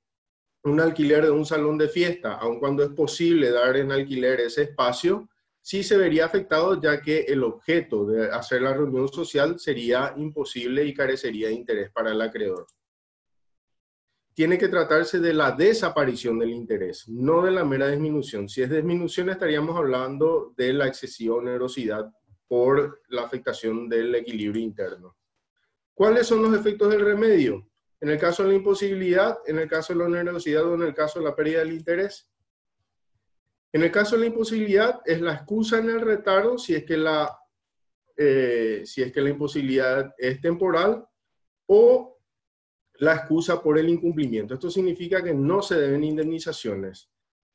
un alquiler de un salón de fiesta, aun cuando es posible dar en alquiler ese espacio, sí se vería afectado, ya que el objeto de hacer la reunión social sería imposible y carecería de interés para el acreedor. Tiene que tratarse de la desaparición del interés, no de la mera disminución. Si es disminución, estaríamos hablando de la excesiva onerosidad por la afectación del equilibrio interno. ¿Cuáles son los efectos del remedio? En el caso de la imposibilidad, en el caso de la onerosidad o en el caso de la pérdida del interés. En el caso de la imposibilidad, es la excusa en el retardo si es que la imposibilidad es temporal, o la excusa por el incumplimiento. Esto significa que no se deben indemnizaciones.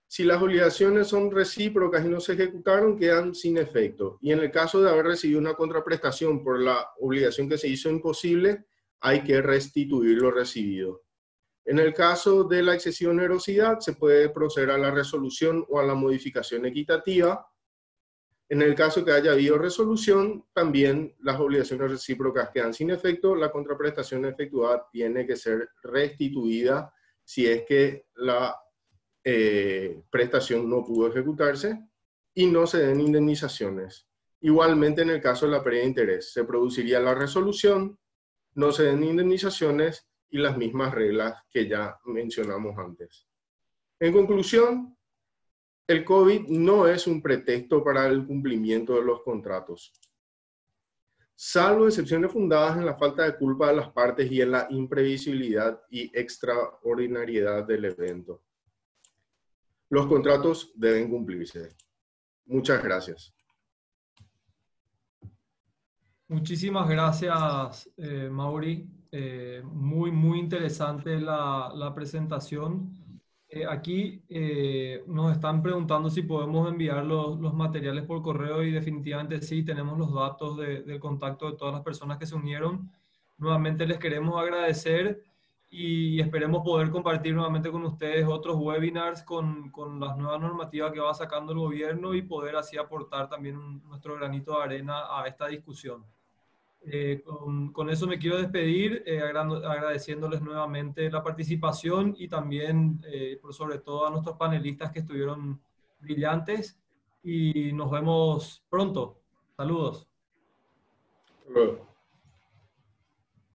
Si las obligaciones son recíprocas y no se ejecutaron, quedan sin efecto. Y en el caso de haber recibido una contraprestación por la obligación que se hizo imposible, hay que restituir lo recibido. En el caso de la excesiva onerosidad, se puede proceder a la resolución o a la modificación equitativa. En el caso que haya habido resolución, también las obligaciones recíprocas quedan sin efecto. La contraprestación efectuada tiene que ser restituida si es que la prestación no pudo ejecutarse, y no se den indemnizaciones. Igualmente, en el caso de la pérdida de interés, se produciría la resolución, no se den indemnizaciones y las mismas reglas que ya mencionamos antes. En conclusión, el COVID no es un pretexto para el cumplimiento de los contratos, salvo excepciones fundadas en la falta de culpa de las partes y en la imprevisibilidad y extraordinariedad del evento. Los contratos deben cumplirse. Muchas gracias. Muchísimas gracias, Mauri. Muy interesante la presentación. Aquí nos están preguntando si podemos enviar los materiales por correo, y definitivamente sí, tenemos los datos del contacto de todas las personas que se unieron. Nuevamente les queremos agradecer y esperemos poder compartir nuevamente con ustedes otros webinars con las nuevas normativas que va sacando el gobierno y poder así aportar también nuestro granito de arena a esta discusión. Con eso me quiero despedir, agradeciéndoles nuevamente la participación y también, sobre todo, a nuestros panelistas que estuvieron brillantes, y nos vemos pronto. Saludos. Hasta luego.